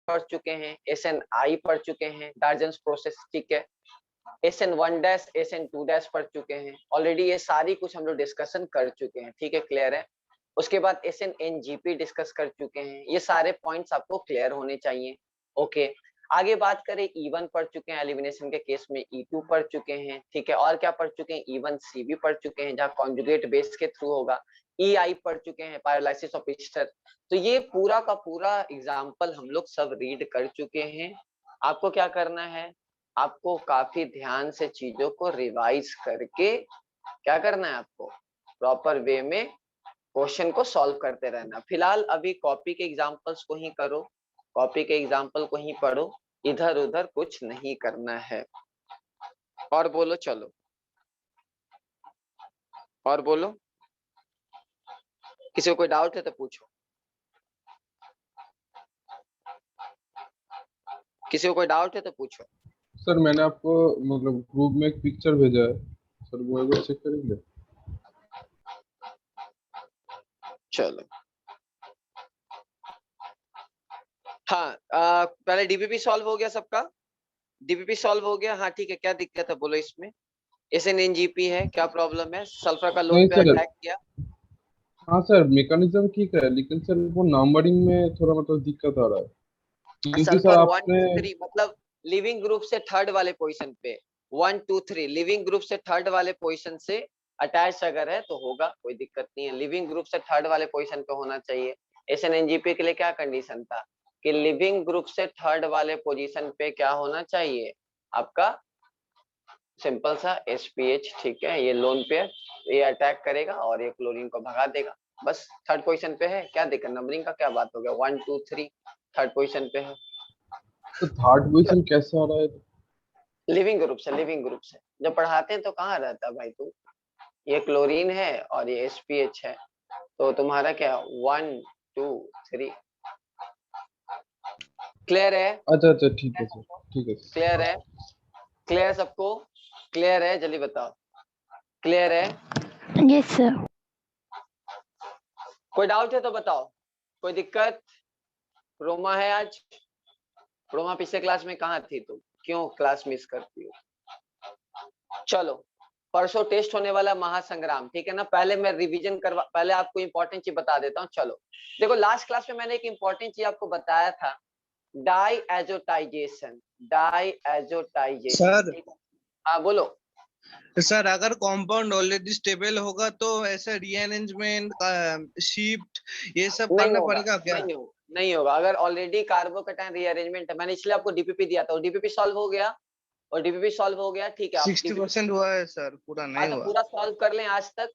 पढ़ चुके हैं, SNI पढ़ चुके हैं, डार्जन्स प्रोसेस, ठीक है, SN1 डैश, SN2 डैश पढ़ चुके हैं ऑलरेडी, ये सारी कुछ हम लोग डिस्कशन कर चुके हैं, ठीक है, क्लियर है। उसके बाद SNNGP डिस्कस कर चुके हैं, ये सारे पॉइंट्स आपको क्लियर होने चाहिए। ओके, आगे बात करें, E1 पढ़ चुके हैं, एलिमिनेशन के केस में E2 पढ़ चुके हैं, ठीक है, और क्या पढ़ चुके हैं, E1C भी पढ़ चुके हैं जहाँ कॉन्जुगेट बेस के थ्रू होगा, EI पढ़ चुके हैं, पैरालिसिस ऑफ ईस्टर। तो ये पूरा का पूरा एग्जाम्पल हम लोग सब रीड कर चुके हैं। आपको क्या करना है, आपको काफी ध्यान से चीजों को रिवाइज करके क्या करना है, आपको प्रॉपर वे में क्वेश्चन को सॉल्व करते रहना। फिलहाल अभी कॉपी के एग्जांपल्स को ही करो, कॉपी के एग्जांपल को ही पढ़ो, इधर उधर कुछ नहीं करना है। और बोलो, चलो और बोलो, किसी को कोई डाउट है तो पूछो, किसी को कोई डाउट है तो पूछो। सर मैंने आपको मतलब ग्रुप में एक पिक्चर भेजा है सर, वो एक बार चेक करेंगे? चलो हाँ, पहले डीबीपी सॉल्व हो गया सबका, डीबीपी सॉल्व हो गया, हाँ ठीक है, क्या दिक्कत है बोलो इसमें। SNNGP है, क्या प्रॉब्लम है, सल्फर का लोन नहीं पे सर, अटैक किया। हाँ सर मैकेनिज्म ठीक है, लेकिन सर वो नंबरिंग में थोड़ा मतलब दिक्कत आ रहा है, क्योंकि सर सल्फर 1 आपने 2 3 मतलब लिविंग ग्रुप से थर्ड वाले पोजीशन पे, 1 2 3 लिविंग ग्रुप से थर्ड वाले पोजीशन से अटैच अगर है तो होगा, कोई दिक्कत नहीं है, लिविंग ग्रुप से थर्ड वाले पोजीशन पे होना चाहिए। SNNGP के लिए क्या कंडीशन था कि लिविंग ग्रुप से थर्ड वाले पोजीशन पे क्या होना चाहिए आपका, सिंपल सा SPH, ठीक है, ये लोन पे ये अटैक करेगा और ये क्लोरीन को भगा देगा, बस थर्ड पोजीशन पे है, क्या दिक्कत, नंबरिंग का क्या बात हो गया, 1 2 3 थर्ड पोजीशन पे है। तो थर्ड पोजीशन कैसे आ रहा है? लिविंग ग्रुप से, लिविंग ग्रुप से जब पढ़ाते हैं तो कहाँ रहता है भाई तू, ये क्लोरीन है और ये SPH है, तो तुम्हारा क्या 1 2 3, क्लियर है, अच्छा अच्छा ठीक है सर, ठीक है सर। क्लियर है, क्लियर सबको, क्लियर है, जल्दी बताओ, क्लियर है, यस सर। कोई डाउट है तो बताओ, कोई दिक्कत। रोमा है आज, रोमा पिछले क्लास में कहाँ थी तुम, क्यों क्लास मिस करती हो। चलो परसों टेस्ट होने वाला महासंग्राम, ठीक है ना, पहले मैं रिवीजन करवा, पहले आपको इंपॉर्टेंट चीज बता देता हूँ। चलो देखो, लास्ट क्लास में मैंने एक इंपॉर्टेंट चीज आपको बताया था, डाईएजोटाइजेशन, डाईएजोटाइजेशन, सर ठीक है, हाँ बोलो। सर अगर कंपाउंड ऑलरेडी स्टेबल होगा तो ऐसा रीअरेंजमेंट शिफ्ट ये सब नहीं करना होगा, पड़ेगा क्या? नहीं होगा, नहीं होगा, अगर ऑलरेडी कार्बोकैटायन रीअरेंजमेंट है, मैंने इसलिए आपको डीपीपी दिया था, और डीपीपी सॉल्व हो गया, और डीपीपी सॉल्व हो गया, ठीक है, आप 60% हुआ है सर, पूरा हाँ नहीं तो हुआ। पूरा सॉल्व कर लें, आज तक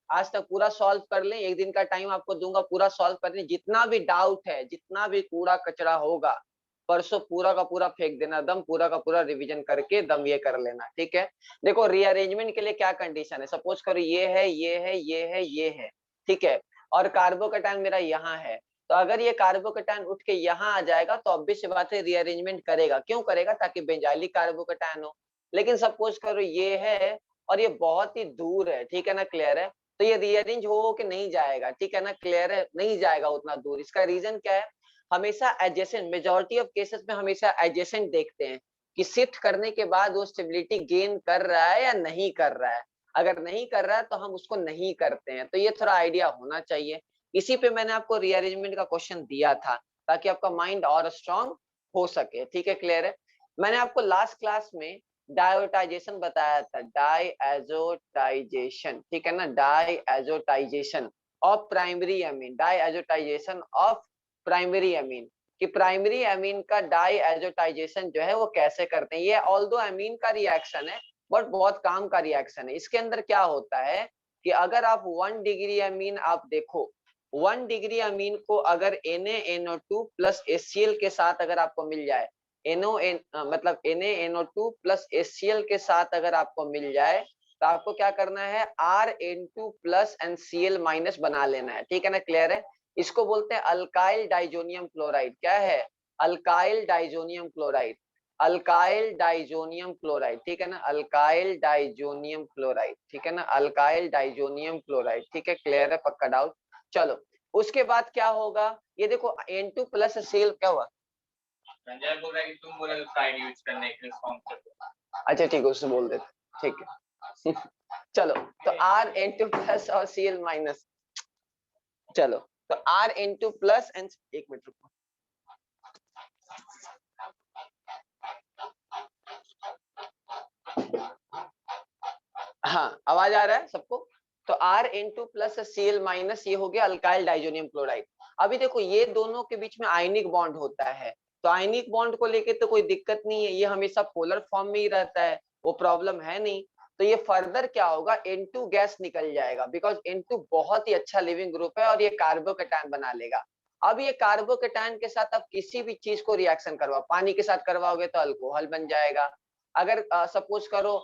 पूरा सॉल्व कर लें, एक दिन का टाइम आपको दूंगा, पूरा सॉल्व कर लें, जितना भी डाउट है, जितना भी कूड़ा कचरा होगा, परसों पूरा का पूरा फेंक देना, दम पूरा का पूरा रिवीजन करके दम ये कर लेना, ठीक है। देखो रीअरेंजमेंट के लिए क्या कंडीशन है, सपोज करो ये है, ये है, ये है, ये है, ठीक है, और कार्बोकैटायन मेरा यहाँ है, तो अगर ये कार्बोकैटायन उठ के यहाँ आ जाएगा तो ऑब्वियस सी बात है रीअरेंजमेंट करेगा, क्यों करेगा, ताकि बेंजाइलिक कार्बोकैटायन हो। लेकिन सपोज करो ये है और ये बहुत ही दूर है, ठीक है ना, क्लियर है, तो ये रीअरेंज हो के नहीं जाएगा, ठीक है ना, क्लियर है, नहीं जाएगा उतना दूर। इसका रीजन क्या है, हमेशा एडजेसेंट, मेजॉरिटी ऑफ केसेस में हमेशा एडजेसेंट देखते हैं कि शिफ्ट करने के बाद वो स्टेबिलिटी गेन कर रहा है या नहीं कर रहा है, अगर नहीं कर रहा है तो हम उसको नहीं करते हैं, तो ये थोड़ा आइडिया होना चाहिए। इसी पे मैंने आपको रीअरेंजमेंट का क्वेश्चन दिया था ताकि आपका माइंड और स्ट्रांग हो सके, ठीक है, क्लियर है। मैंने आपको लास्ट क्लास में डायोटाइजेशन बताया था, डाईएजोटाइजेशन, ठीक है ना, diazotization of primary amine, diazotization of primary amine, कि प्राइमरी अमीन का डाईएजोटाइजेशन जो है वो कैसे करते हैं। ये ऑल्दो अमीन का रिएक्शन है बट बहुत काम का रिएक्शन है। इसके अंदर क्या होता है कि अगर आप 1 डिग्री अमीन आप देखो, 1 डिग्री अमीन को अगर NaNO2 प्लस HCl के साथ अगर आपको मिल जाए, मतलब NaNO2 प्लस HCl के साथ अगर आपको मिल जाए तो आपको क्या करना है, Rn2 प्लस NCl माइनस बना लेना है, ठीक है ना, क्लियर है। इसको बोलते हैं अल्काइल डाइजोनियम क्लोराइड, क्या है, alkyl diazonium chloride, alkyl diazonium chloride, ठीक है ना, अल्काइल डाइजोनियम क्लोराइड, ठीक है ना, अल्काइल डाइजोनियम क्लोराइड, ठीक है, क्लियर है, पक्का डाउट। चलो उसके बाद क्या होगा, ये देखो N2 प्लस HCl क्या हुआ, संजय बोल रहा है कि तुम बोले उसका आईडी यूज करने के लिए इस फॉर्म से। अच्छा ठीक है, उससे बोल देते, ठीक है। चलो, तो R प्लस और Cl माइनस, चलो तो R प्लस एंड, एक मिनट रुको, हाँ आवाज आ रहा है सबको? तो R प्लस Cl माइनस, ये हो गया अल्काइल डाइजोनियम क्लोराइड। अभी देखो ये दोनों के बीच में आयनिक बॉन्ड होता है, तो आयनिक बॉन्ड को लेके तो कोई दिक्कत नहीं है, ये हमेशा पोलर फॉर्म में ही रहता है, वो प्रॉब्लम है नहीं। तो ये फर्दर क्या होगा, N2 गैस निकल जाएगा, बिकॉज N2 बहुत ही अच्छा लिविंग ग्रुप है और ये कार्बोकेटायन बना लेगा। अब ये कार्बोकेटायन के साथ आप किसी भी चीज को रिएक्शन करवाओ, पानी के साथ करवाओगे तो अल्कोहल बन जाएगा, अगर सपोज करो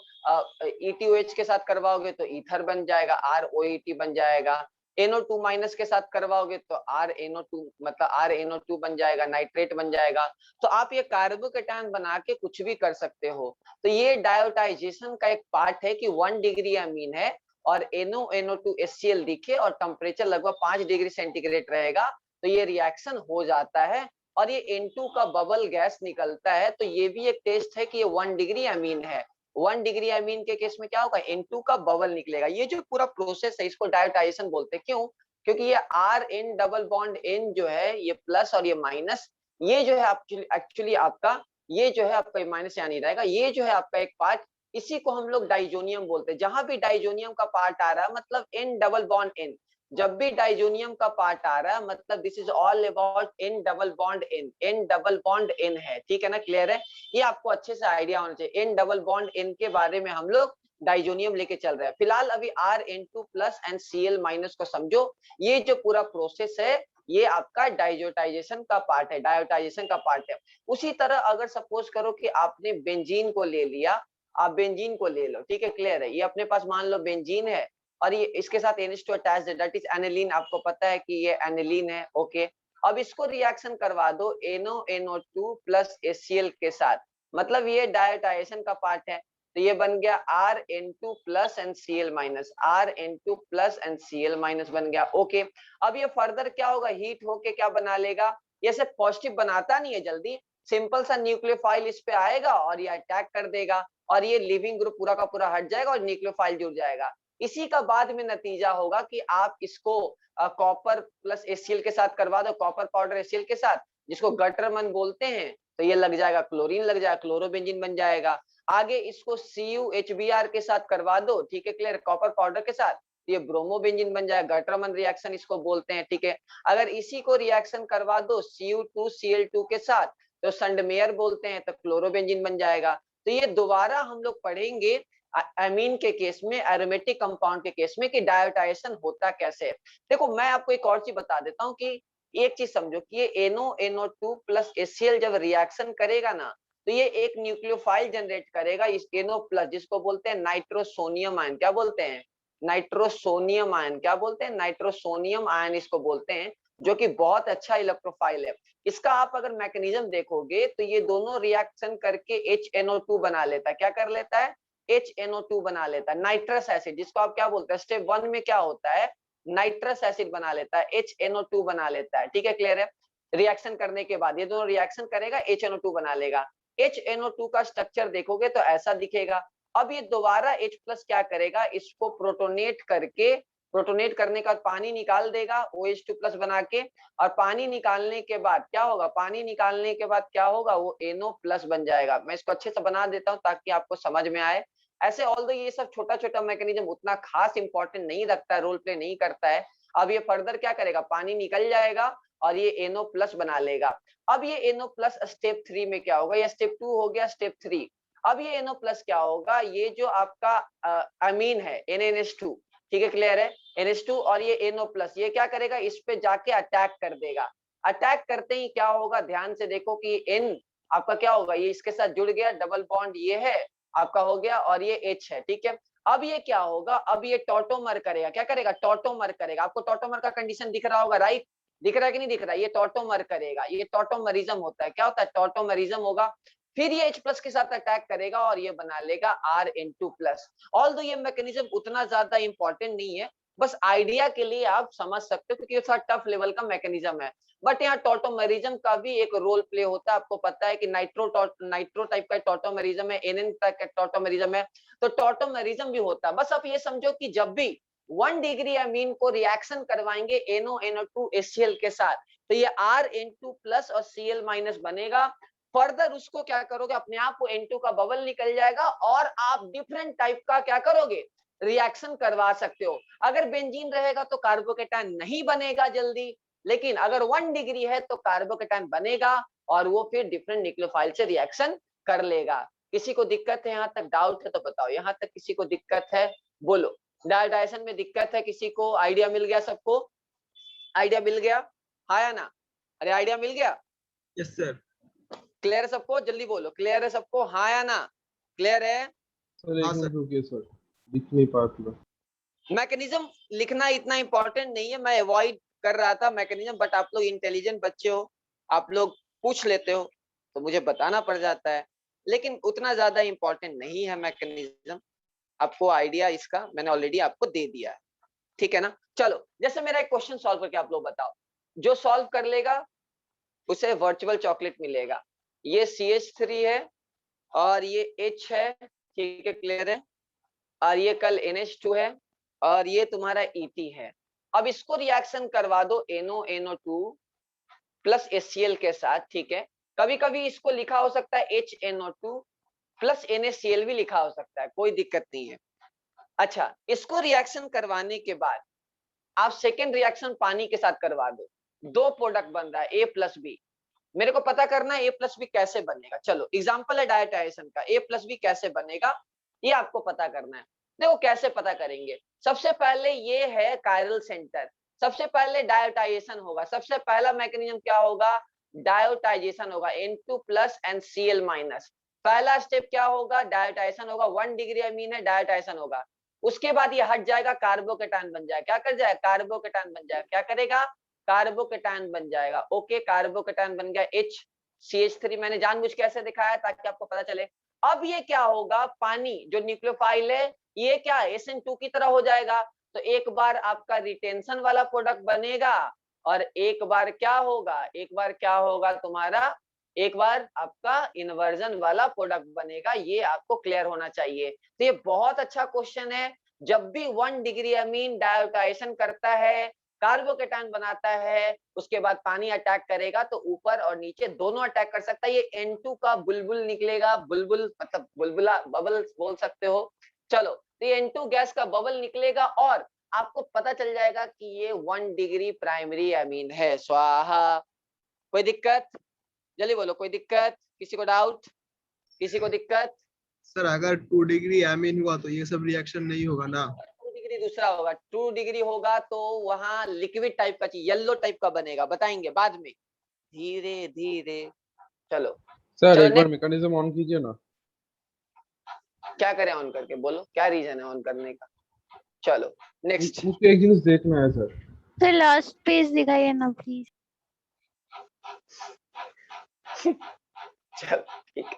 ETOH के साथ करवाओगे तो ईथर बन जाएगा, ROET बन जाएगा, NO2 माइनस के साथ करवाओगे तो RNO2 मतलब RNO2 बन जाएगा, नाइट्रेट बन जाएगा। तो आप ये कार्बोकेटायन बना के कुछ भी कर सकते हो। तो ये डायोटाइजेशन का एक पार्ट है कि 1 डिग्री अमीन है और NO2 HCl दिखे और टेम्परेचर लगभग 5 डिग्री सेंटीग्रेड रहेगा, तो ये रिएक्शन हो जाता है और ये N2 का बबल गैस निकलता है। तो ये भी एक टेस्ट है कि ये 1 डिग्री अमीन है। 1 डिग्री अमीन के केस में क्या होगा, N2 का बबल निकलेगा। ये जो पूरा प्रोसेस है इसको डायोटाइजेशन बोलते हैं। क्यों? क्योंकि ये RN डबल बॉन्ड N जो है, ये प्लस और ये माइनस, ये जो है एक्चुअली आपका, ये जो है आपका माइनस यहाँ नहीं रहेगा, ये जो है आपका एक पार्ट, इसी को हम लोग डाइजोनियम बोलते हैं। जहां भी डाइजोनियम का पार्ट आ रहा है मतलब N डबल बॉन्ड N, जब भी डाइजोनियम का पार्ट आ रहा है मतलब this is all about N double bond N, N double bond N है, ठीक है ना, क्लियर है? ये आपको अच्छे से आइडिया होना चाहिए, N डबल बॉन्ड N के बारे में हम लोग डाइजोनियम लेके चल रहे हैं। फिलहाल अभी Rn2 plus and Cl minus को समझो, ये जो पूरा प्रोसेस है ये आपका डाइजोटाइजेशन का पार्ट है, डायोटाइजेशन का पार्ट है। उसी तरह अगर सपोज करो कि आपने बेंजीन को ले लिया, आप बेंजीन को ले लो, ठीक है, क्लियर है? ये अपने पास मान लो बेंजीन है और ये इसके साथ NH2 अटैच है, दैट इज एनिलीन, आपको पता है कि ये एनिलीन है, ओके। अब इसको रिएक्शन करवा दो NO2 प्लस HCl के साथ, मतलब ये डायोटाइजेशन का पार्ट है। तो ये बन गया Rn2 plus and Cl minus, Rn2 plus and Cl minus बन गया, ओके। अब ये फर्दर क्या होगा, हीट होके क्या बना लेगा, ये सिर्फ पॉजिटिव बनाता नहीं है जल्दी, सिंपल सा न्यूक्लियोफाइल इस पे आएगा और ये अटैक कर देगा और ये लिविंग ग्रुप पूरा का पूरा हट जाएगा और न्यूक्लियोफाइल जुड़ जाएगा। इसी का बाद में नतीजा होगा कि आप इसको कॉपर प्लस HCl के साथ करवा दो, कॉपर पाउडर HCl के साथ, जिसको गटरमन बोलते हैं, तो ये लग जाएगा, क्लोरीन लग जाएगा, क्लोरोबेंजीन बन जाएगा। आगे इसको CuHBr के साथ करवा दो, ठीक है, क्लियर, कॉपर पाउडर के साथ, ये ब्रोमोबेंजीन बन जाएगा, गटरमन रिएक्शन इसको बोलते हैं, ठीक है। अगर इसी को रिएक्शन करवा दो Cu2Cl2 के साथ, तो संडमेयर बोलते हैं, तो क्लोरोबेंजीन बन जाएगा। तो ये दोबारा हम लोग पढ़ेंगे अमीन के केस में, एरोमेटिक कंपाउंड के केस में, कि डायोटाइजेशन होता कैसे है। देखो मैं आपको एक और चीज बता देता हूँ कि एक चीज समझो कि ये NO2 प्लस HCl जब रिएक्शन करेगा ना, तो ये एक न्यूक्लियोफाइल जनरेट करेगा, इस NO प्लस, जिसको बोलते हैं नाइट्रोसोनियम आयन। क्या बोलते हैं? Nitrosonium ion. क्या बोलते हैं? नाइट्रोसोनियम आयन इसको बोलते हैं, जो कि बहुत अच्छा इलेक्ट्रोफाइल है। इसका आप अगर मैकेनिज्म देखोगे तो ये दोनों रिएक्शन करके HNO2 बना लेता है। क्या कर लेता है? HNO2 बना लेता है, नाइट्रस एसिड, जिसको आप क्या बोलते हैं, स्टेप 1 में क्या होता है, नाइट्रस एसिड बना लेता है, HNO2 बना लेता है, ठीक है, क्लियर है? रिएक्शन करने के बाद ये दोनों रिएक्शन करेगा, HNO2 बना लेगा। HNO2 का स्ट्रक्चर देखोगे तो ऐसा दिखेगा। अब ये दोबारा H प्लस क्या करेगा, इसको प्रोटोनेट करके, प्रोटोनेट करने का पानी निकाल देगा OH2 प्लस बना के, और पानी निकालने के बाद क्या होगा, पानी निकालने के बाद क्या होगा, वो NO प्लस बन जाएगा। मैं इसको अच्छे से बना देता हूँ ताकि आपको समझ में आए। ऐसे ऑल्दो ये सब छोटा छोटा मैकेनिज्म उतना खास इंपॉर्टेंट नहीं रखता है, रोल प्ले नहीं करता है। अब ये फर्दर क्या करेगा, पानी निकल जाएगा और ये NO प्लस बना लेगा। अब ये NO प्लस स्टेप 3 में क्या होगा, ये स्टेप 2 हो गया, स्टेप 3। अब ये NO प्लस क्या होगा, ये जो आपका अमीन है NaNH2, ठीक है, क्लियर है, NH2 और ये NO प्लस, ये क्या करेगा, इस पे जाके अटैक कर देगा। अटैक करते ही क्या होगा, ध्यान से देखो कि N आपका क्या होगा, ये इसके साथ जुड़ गया, डबल बॉन्ड ये है आपका हो गया, और ये H है, ठीक है। अब ये क्या होगा, अब ये टॉटोमर करेगा, क्या करेगा, टॉटोमर करेगा। आपको टॉटोमर का कंडीशन दिख रहा होगा, राइट? दिख रहा है कि नहीं दिख रहा है? ये टॉटोमर करेगा, ये टॉटोमरिज्म होता है। क्या होता है? टॉटोमरिज्म होगा। फिर ये H प्लस के साथ अटैक करेगा और ये बना लेगा Rn2 प्लस। ऑल्दो ये मैकेनिज्म उतना ज्यादा इंपॉर्टेंट नहीं है, बस आइडिया के लिए आप समझ सकते हो, क्योंकि ये थोड़ा टफ लेवल का मैकेनिज्म है। बट यहाँ टॉटोमेरिज्म का भी एक रोल प्ले होता है। आपको पता है कि नाइट्रो टाइप का टॉटोमेरिज्म है, एनएन टाइप का टॉटोमेरिज्म है, तो टॉटोमेरिज्म भी होता है। बस आप ये समझो कि जब भी 1 डिग्री अमीन को रिएक्शन करवाएंगे NO2 HCl के साथ, तो ये Rn2 प्लस और Cl माइनस बनेगा। फर्दर उसको क्या करोगे, अपने आप वो N2 का बबल निकल जाएगा और आप डिफरेंट टाइप का क्या करोगे, रिएक्शन करवा सकते हो। अगर बेंजीन रहेगा तो कार्बोकेटायन नहीं बनेगा जल्दी, लेकिन अगर 1 डिग्री है तो कार्बोकेटायन बनेगा और वो फिर डिफरेंट न्यूक्लियोफाइल से रिएक्शन कर लेगा। किसी को दिक्कत है, यहाँ तक डाउट है तो बताओ। यहाँ तक किसी को दिक्कत है बोलो। डायडाइजेशन में दिक्कत है किसी को? आइडिया मिल गया सबको? आइडिया मिल गया, हाँ या ना? अरे आइडिया मिल गया? Yes sir. क्लियर है सबको? जल्दी बोलो, क्लियर है सबको, हाँ या ना? क्लियर है? सर एक हाँ, मिनट रुकिए सर, दिख नहीं पाता। मैकेनिज्म लिखना इतना इंपॉर्टेंट नहीं है, मैं अवॉइड कर रहा था मैकेनिज्म, बट आप लोग इंटेलिजेंट बच्चे हो, आप लोग पूछ लेते हो तो मुझे बताना पड़ जाता है, लेकिन उतना ज्यादा इंपॉर्टेंट नहीं है मैकेनिज्म। आपको आइडिया इसका मैंने ऑलरेडी आपको दे दिया है, ठीक है ना? चलो, जैसे मेरा एक क्वेश्चन सॉल्व करके आप लोग बताओ, जो सॉल्व कर लेगा उसे वर्चुअल चॉकलेट मिलेगा। ये CH3 है और ये H है, ठीक है, क्लियर है? और ये कल NH2 है और ये तुम्हारा ET है। अब इसको रिएक्शन करवा दो NO2 प्लस HCl के साथ, ठीक है? कभी कभी इसको लिखा हो सकता है HNO2 प्लस NaCl भी लिखा हो सकता है, कोई दिक्कत नहीं है। अच्छा, इसको रिएक्शन करवाने के बाद आप सेकेंड रिएक्शन पानी के साथ करवा दो। 2 प्रोडक्ट बन रहा है A प्लस B। मेरे को पता करना है A प्लस B कैसे बनेगा। चलो एग्जाम्पल है डायटाइजेशन का, A प्लस B कैसे बनेगा ये आपको पता करना है। देखो कैसे पता करेंगे। सबसे पहले ये है कायरल सेंटर, सबसे पहले डायोटाइजेशन होगा। सबसे पहला मैकेनिज्म क्या होगा, डायोटाइजेशन होगा, N2 plus and Cl minus. पहला स्टेप क्या होगा, डायोटाइजेशन होगा। 1 डिग्री अमीन है, डायोटाइजेशन होगा। उसके बाद ये हट जाएगा, कार्बोकेटायन बन जाएगा। क्या कर जाएगा, कार्बोकेटायन बन जाएगा। क्या करेगा, कार्बोकेटायन बन जाएगा। ओके, कार्बोकेटायन बन गया HCH3। मैंने जानबूझ के ऐसे दिखाया ताकि आपको पता चले। अब ये क्या होगा, पानी जो न्यूक्लियोफाइल है ये क्या SN2 की तरह हो जाएगा। तो एक बार आपका रिटेंशन वाला प्रोडक्ट बनेगा और एक बार क्या होगा, एक बार क्या होगा तुम्हारा, एक बार आपका इन्वर्जन वाला प्रोडक्ट बनेगा। ये आपको क्लियर होना चाहिए। तो ये बहुत अच्छा क्वेश्चन है। जब भी 1 डिग्री अमीन डायोटाइजेशन करता है, कार्बोकेटायन बनाता है, उसके बाद पानी अटैक करेगा तो ऊपर और नीचे दोनों अटैक कर सकता है। ये N2 का बुलबुल निकलेगा, बुलबुल मतलब बुलबुला, बबल बोल सकते हो। चलो, तो ये N2 गैस का बबल निकलेगा और आपको पता चल जाएगा कि ये 1 डिग्री प्राइमरी अमीन है। स्वाहा। कोई दिक्कत? जल्दी बोलो, कोई दिक्कत? किसी को डाउट? किसी को दिक्कत? सर अगर 2 डिग्री अमीन हुआ तो ये सब रिएक्शन नहीं होगा ना? 2 डिग्री दूसरा होगा। 2 डिग्री होगा तो वहां लिक्विड टाइप का चीज, येलो टाइप का बनेगा, बताएंगे बाद में धीरे धीरे। चलो सर चलो एक बार next, मैकेनिज्म ऑन कीजिए ना। क्या करें ऑन करके, बोलो क्या रीजन है ऑन करने का। चलो नेक्स्ट। मुझे एक चीज देखना है सर। सर लास्ट पेज दिखाइए ना प्लीज। चल ठीक है,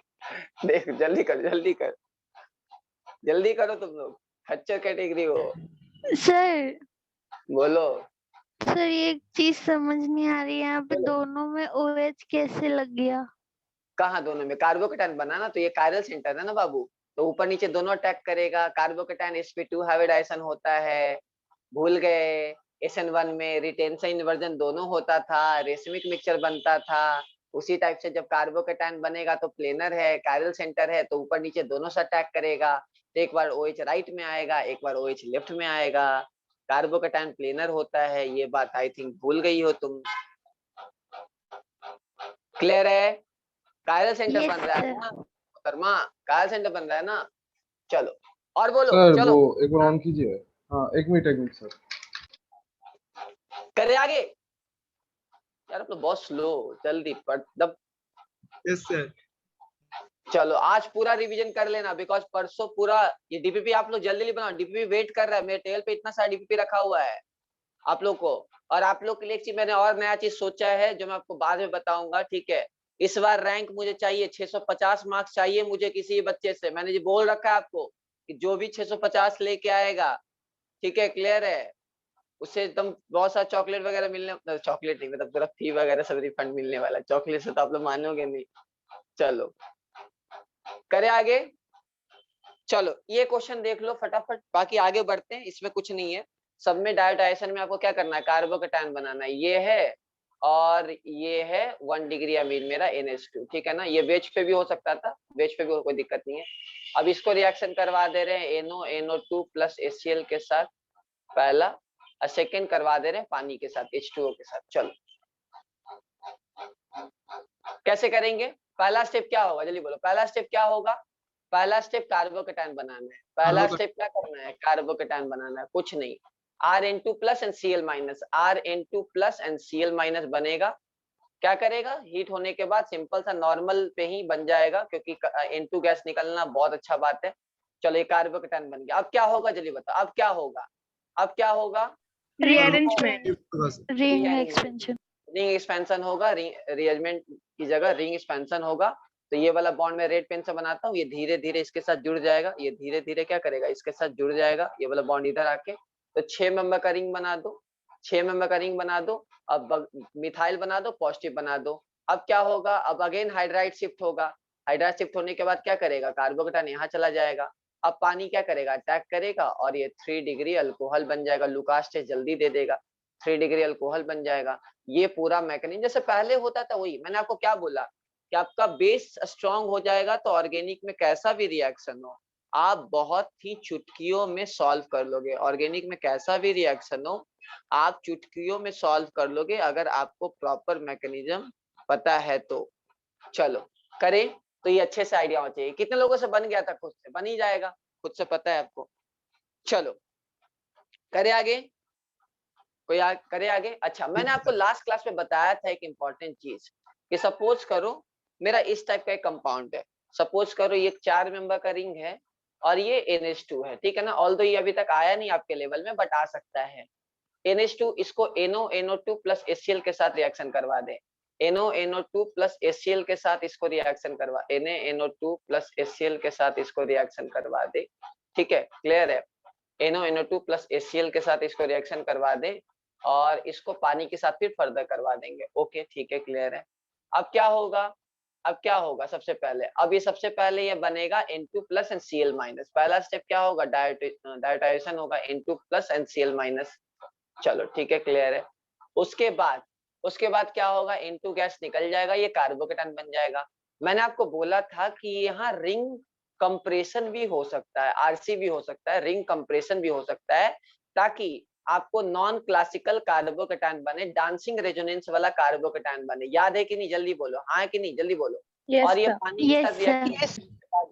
देख जल्दी कर, जल्दी कर, जल्दी करो तुम लोग, खच्चर कैटेगरी हो। सर बोलो। सर एक चीज समझ नहीं आ रही है, यहाँ पे दोनों में OH कैसे लग गया? कहाँ दोनों में? कार्बोकेटायन बना ना, तो ये कायरल सेंटर है ना बाबू, तो ऊपर नीचे दोनों अटैक करेगा। कार्बोकेटायन sp2 हाइब्रिडाइजेशन होता है, भूल गए? SN1 में रिटेंशन इन्वर्जन दोनों होता था, रेशमिक मिक्सचर बनता था। उसी टाइप से जब कार्बोकेटायन बनेगा तो प्लेनर है, कायरल सेंटर है, तो ऊपर नीचे दोनों से अटैक करेगा। तो एक बार OH राइट में आएगा, एक बार OH लेफ्ट में आएगा। कार्बोकेटायन प्लेनर होता है, ये बात आई थिंक भूल गई हो तुम। क्लियर है? कायरल सेंटर बन रहा है ना शर्मा, कायरल सेंटर बन रहा है ना। चलो और बोलो। सर चलो वो एक बार ऑन कीजिए। हाँ एक मिनट सर। करे आगे यार, अपना बहुत स्लो, जल्दी पढ़ दब। Yes sir. चलो आज पूरा रिवीजन कर लेना, बिकॉज परसों पूरा ये डीपीपी आप लोग जल्दी बनाओ। डीपीपी वेट कर रहा है, मेरे टेबल पे इतना सारा डीपीपी रखा हुआ है आप लोग को। और आप लोग के लिए एक चीज मैंने और नया चीज सोचा है जो मैं आपको बाद में बताऊंगा, ठीक है? इस बार रैंक मुझे चाहिए 650 मार्क्स चाहिए मुझे किसी बच्चे से। मैंने ये बोल रखा है आपको कि जो भी 650 लेके आएगा, ठीक है, क्लियर है? उससे एकदम बहुत सारा चॉकलेट वगैरह मिलने, चॉकलेट नहीं मतलब पूरा फी वगैरह सब रिफंड मिलने वाला, चॉकलेट से तो आप लोग मानोगे नहीं। चलो करे आगे, चलो ये क्वेश्चन देख लो फटाफट, बाकी आगे बढ़ते हैं, इसमें कुछ नहीं है। सब में डायोटाइसन में आपको क्या करना है, कार्बोकेटायन बनाना है, ये है और ये है 1 डिग्री अमीन मेरा NH2, ठीक है ना। ये वेज पे भी हो सकता था, वेज पे भी कोई दिक्कत नहीं है। अब इसको रिएक्शन करवा दे रहे हैं NO2 प्लस HCl के साथ, पहला, और सेकेंड करवा दे रहे हैं पानी के साथ, H2O के साथ। चलो कैसे करेंगे, पहला स्टेप क्या होगा जल्दी बोलो, पहला स्टेप क्या होगा, पहला स्टेप कार्बोकेटायन बनाना है, पहला स्टेप क्या करना है, कार्बोकेटायन बनाना है, कुछ नहीं। Rn2 plus and Cl minus, Rn2 plus and Cl minus बनेगा, क्या करेगा, हीट होने के बाद सिंपल सा नॉर्मल पे ही बन जाएगा, क्योंकि N2 गैस निकलना बहुत अच्छा बात है। चलो ये कार्बोकेटायन बन गया। अब क्या होगा जल्दी बताओ, अब क्या होगा, अब क्या होगा, रीअरेंजमेंट, होगा रिंग एक्सपेंशन, रिंग एक्सपेंशन होगा, रीअरेंजमेंट की जगह रिंग एक्सपेंशन होगा। तो ये वाला बॉन्ड में रेड पेन से बनाता हूँ, ये धीरे धीरे इसके साथ जुड़ जाएगा, ये धीरे धीरे क्या करेगा, इसके साथ जुड़ जाएगा, ये वाला बॉन्ड इधर आके, तो 6 मेंबर का रिंग बना दो, 6 मेंबर का रिंग बना दो। अब मिथाइल बना दो, पॉजिटिव बना दो। अब क्या होगा, अब अगेन हाइड्राइड शिफ्ट होगा, हाइड्राइड शिफ्ट होने के बाद क्या करेगा, कार्बोकेटायन यहाँ चला जाएगा। अब पानी क्या करेगा, अटैक करेगा और ये 3 डिग्री अल्कोहल बन जाएगा, लुकास टेस्ट जल्दी दे देगा, 3 डिग्री अल्कोहल बन जाएगा। ये पूरा मैकेनिज्म जैसे पहले होता था वही, मैंने आपको क्या बोला कि आपका बेस स्ट्रांग हो जाएगा तो ऑर्गेनिक में कैसा भी रिएक्शन हो आप बहुत ही चुटकियों में सॉल्व कर लोगे, ऑर्गेनिक में कैसा भी रिएक्शन हो आप चुटकियों में सॉल्व कर लोगे, अगर आपको प्रॉपर मैकेनिज्म पता है तो। चलो करें, तो ये अच्छे से आइडिया होना चाहिए। कितने लोगों से बन गया था, खुद से बन ही जाएगा, खुद से पता है आपको। चलो करे आगे, कोई करे आगे। अच्छा, मैंने आपको लास्ट क्लास में बताया था एक इम्पोर्टेंट चीज कि सपोज करो मेरा इस टाइप का एक कंपाउंड है, सपोज करो ये 4 मेंबर का रिंग है और ये NH2 है, ठीक है ना। ऑल्दो ये अभी तक आया नहीं आपके लेवल में, बट आ सकता है। NH2 इसको NO2 प्लस HCl के साथ रिएक्शन करवा दे, NO2 प्लस HCl के साथ इसको रिएक्शन करवा, NO2 प्लस HCl के साथ इसको रिएक्शन करवा दे, ठीक है, क्लियर है। NO2 प्लस HCl के साथ इसको रिएक्शन करवा दे और इसको पानी के साथ फिर फर्दर करवा देंगे। ओके ठीक है, क्लियर है। अब क्या होगा, अब क्या होगा, सबसे पहले अब ये सबसे पहले ये बनेगा N2 plus and Cl minus, पहला स्टेप क्या होगा, डायोटाइजेशन होगा N2 plus and Cl minus. चलो ठीक है, क्लियर है। उसके बाद क्या होगा, N2 गैस निकल जाएगा, ये कार्बोकेटायन बन जाएगा। मैंने आपको बोला था कि यहाँ रिंग कंप्रेशन भी हो सकता है, RC भी हो सकता है, रिंग कंप्रेशन भी हो सकता है, ताकि आपको नॉन क्लासिकल कार्बोकेटायन बने, डांसिंग रेजोनेंस वाला कार्बोकेटायन बने। याद है कि नहीं, जल्दी बोलो, हाँ कि नहीं, जल्दी बोलो। Yes, और ये sir. पानी के Yes, साथ रिएक्ट, sir.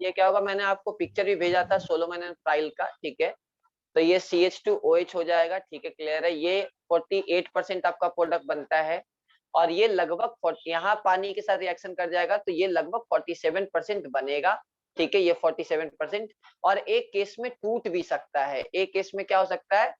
ये क्या होगा, मैंने आपको पिक्चर भी भेजा था सोलोमन एंड फ्राइल का, ठीक है। तो ये CH2OH हो जाएगा, ठीक है, क्लियर है। ये 48% आपका प्रोडक्ट बनता है और ये लगभग यहाँ पानी के साथ रिएक्शन कर जाएगा तो ये लगभग 47% बनेगा, ठीक है, ये 47%। और एक केस में टूट भी सकता है, एक केस में क्या हो सकता है,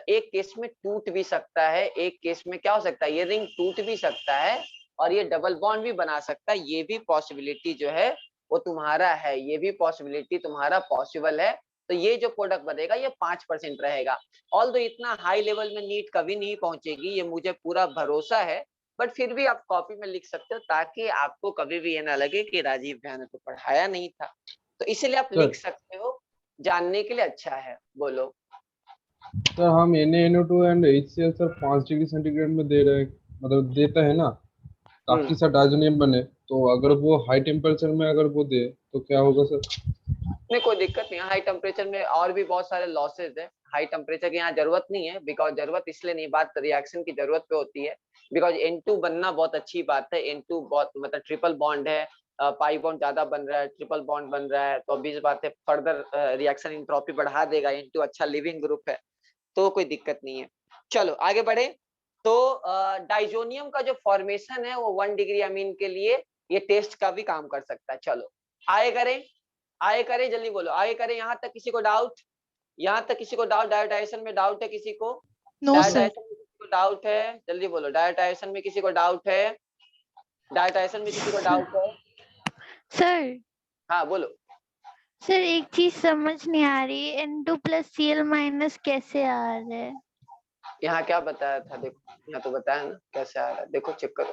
एक केस में टूट भी सकता है, एक केस में क्या हो सकता है, ये रिंग टूट भी सकता है और ये डबल बॉन्ड भी बना सकता है। ये भी पॉसिबिलिटी जो है वो तुम्हारा है, ये भी पॉसिबिलिटी तुम्हारा पॉसिबल है। तो ये जो प्रोडक्ट बनेगा ये 5% रहेगा। ऑल्दो इतना हाई लेवल में नीट कभी नहीं पहुंचेगी, ये मुझे पूरा भरोसा है, बट फिर भी आप कॉपी में लिख सकते हो ताकि आपको कभी भी ये ना लगे कि राजीव भैया ने तो पढ़ाया नहीं था, तो इसीलिए आप लिख सकते हो, जानने के लिए अच्छा है। बोलो सर, हम NaNO2 and HCl sir 5 degree centigrade में दे रहे हैं, मतलब देता है ना, ताकि सर डायज़ोनियम बने। तो अगर वो हाई टेम्परेचर में अगर वो दे तो क्या होगा सर? नहीं, कोई दिक्कत नहीं, हाई टेम्परेचर में और भी बहुत सारे लॉसेज है, हाई टेम्परेचर की यहाँ जरूरत नहीं है, बिकॉज जरूरत इसलिए नहीं, बात रिएक्शन की जरूरत पे होती है, बिकॉज N2 बनना बहुत अच्छी बात है, N2 बहुत मतलब ट्रिपल बॉन्ड है, पाई बॉन्ड ज्यादा बन रहा है, ट्रिपल बॉन्ड बन रहा है, तो obvious बात है फर्दर रिएक्शन एंट्रोपी बढ़ा देगा, N2 अच्छा लिविंग ग्रुप है, तो कोई दिक्कत नहीं है। चलो आगे बढ़े। तो डाइजोनियम का जो फॉर्मेशन है वो 1 डिग्री अमीन के लिए ये टेस्ट का भी काम कर सकता है। चलो आगे करें, जल्दी बोलो, आगे करें। यहाँ तक किसी को डाउट, यहाँ तक किसी को डाउट, डायोटाइजेशन में डाउट है किसी को? No, sir. डायोटाइजेशन में किसी को डाउट है, जल्दी बोलो, डायोटाइजेशन में किसी को डाउट है, डायोटाइजेशन में किसी को डाउट है? सर, हाँ बोलो। सर एक चीज समझ नहीं आ रही, N2 प्लस Cl माइनस कैसे आ रहा है? यहाँ क्या बताया था, देखो यहाँ तो बताया ना कैसे आ रहा है, देखो चेक करो।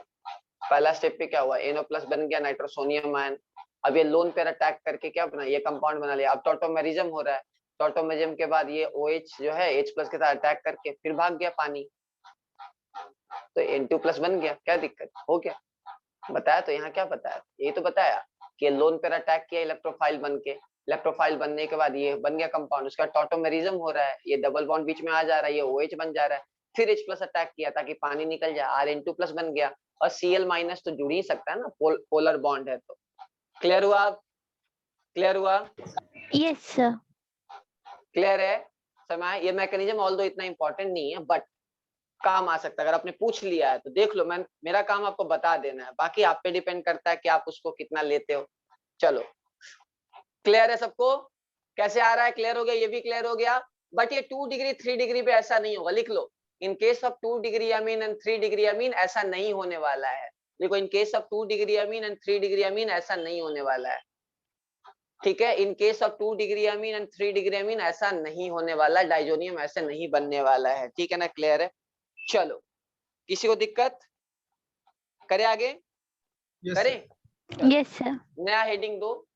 पहला स्टेप पे क्या हुआ, NO+ बन गया नाइट्रोसोनियम आयन। अब ये लोन पेयर अटैक करके क्या बना, ये कंपाउंड बना लिया। अब टॉटोमेरिज्म हो रहा है, टॉटोमेरिज्म के बाद ये OH जो है H+ के साथ अटैक करके फिर भाग गया पानी, तो N2+ बन गया। क्या दिक्कत हो गया, बताया तो यहाँ क्या बताया, यही तो बताया कि लोन पेयर अटैक किया इलेक्ट्रोफाइल बन के, इलेक्ट्रोफाइल बनने के बाद ये बन गया कंपाउंड, उसका टॉटोमेरिज्म हो रहा है, ये डबल बॉन्ड बीच में आ जा रहा है, ये OH बन जा रहा है, फिर H+ अटैक किया ताकि पानी निकल जाए, RN2+ बन गया, और Cl- तो जुड़ ही सकता है ना, पोलर बॉन्ड है तो। क्लियर हुआ, क्लियर हुआ, यस सर। क्लियर है समय। ये मैकेनिज्म ऑल्दो इतना इंपॉर्टेंट नहीं है बट काम आ सकता है, अगर आपने पूछ लिया है तो देख लो, मैं मेरा काम आपको बता देना है, बाकी आप पे डिपेंड करता है कि आप उसको कितना लेते हो। चलो क्लियर है सबको, कैसे आ रहा है, क्लियर हो गया, ये भी क्लियर हो गया। बट ये 2 डिग्री 3 डिग्री पे ऐसा नहीं होगा, लिख लो, in case of 2 degree amine and 3 degree amine ऐसा नहीं होने वाला है। देखो in case of 2 degree amine and 3 degree amine ऐसा नहीं होने वाला है, ठीक है। In case of 2 degree amine and 3 degree amine ऐसा नहीं होने वाला, डाइजोनियम ऐसे नहीं बनने वाला है, ठीक है ना, क्लियर है। चलो किसी को दिक्कत, करे आगे, Yes, करे। sir. Yes sir. नया हेडिंग दो,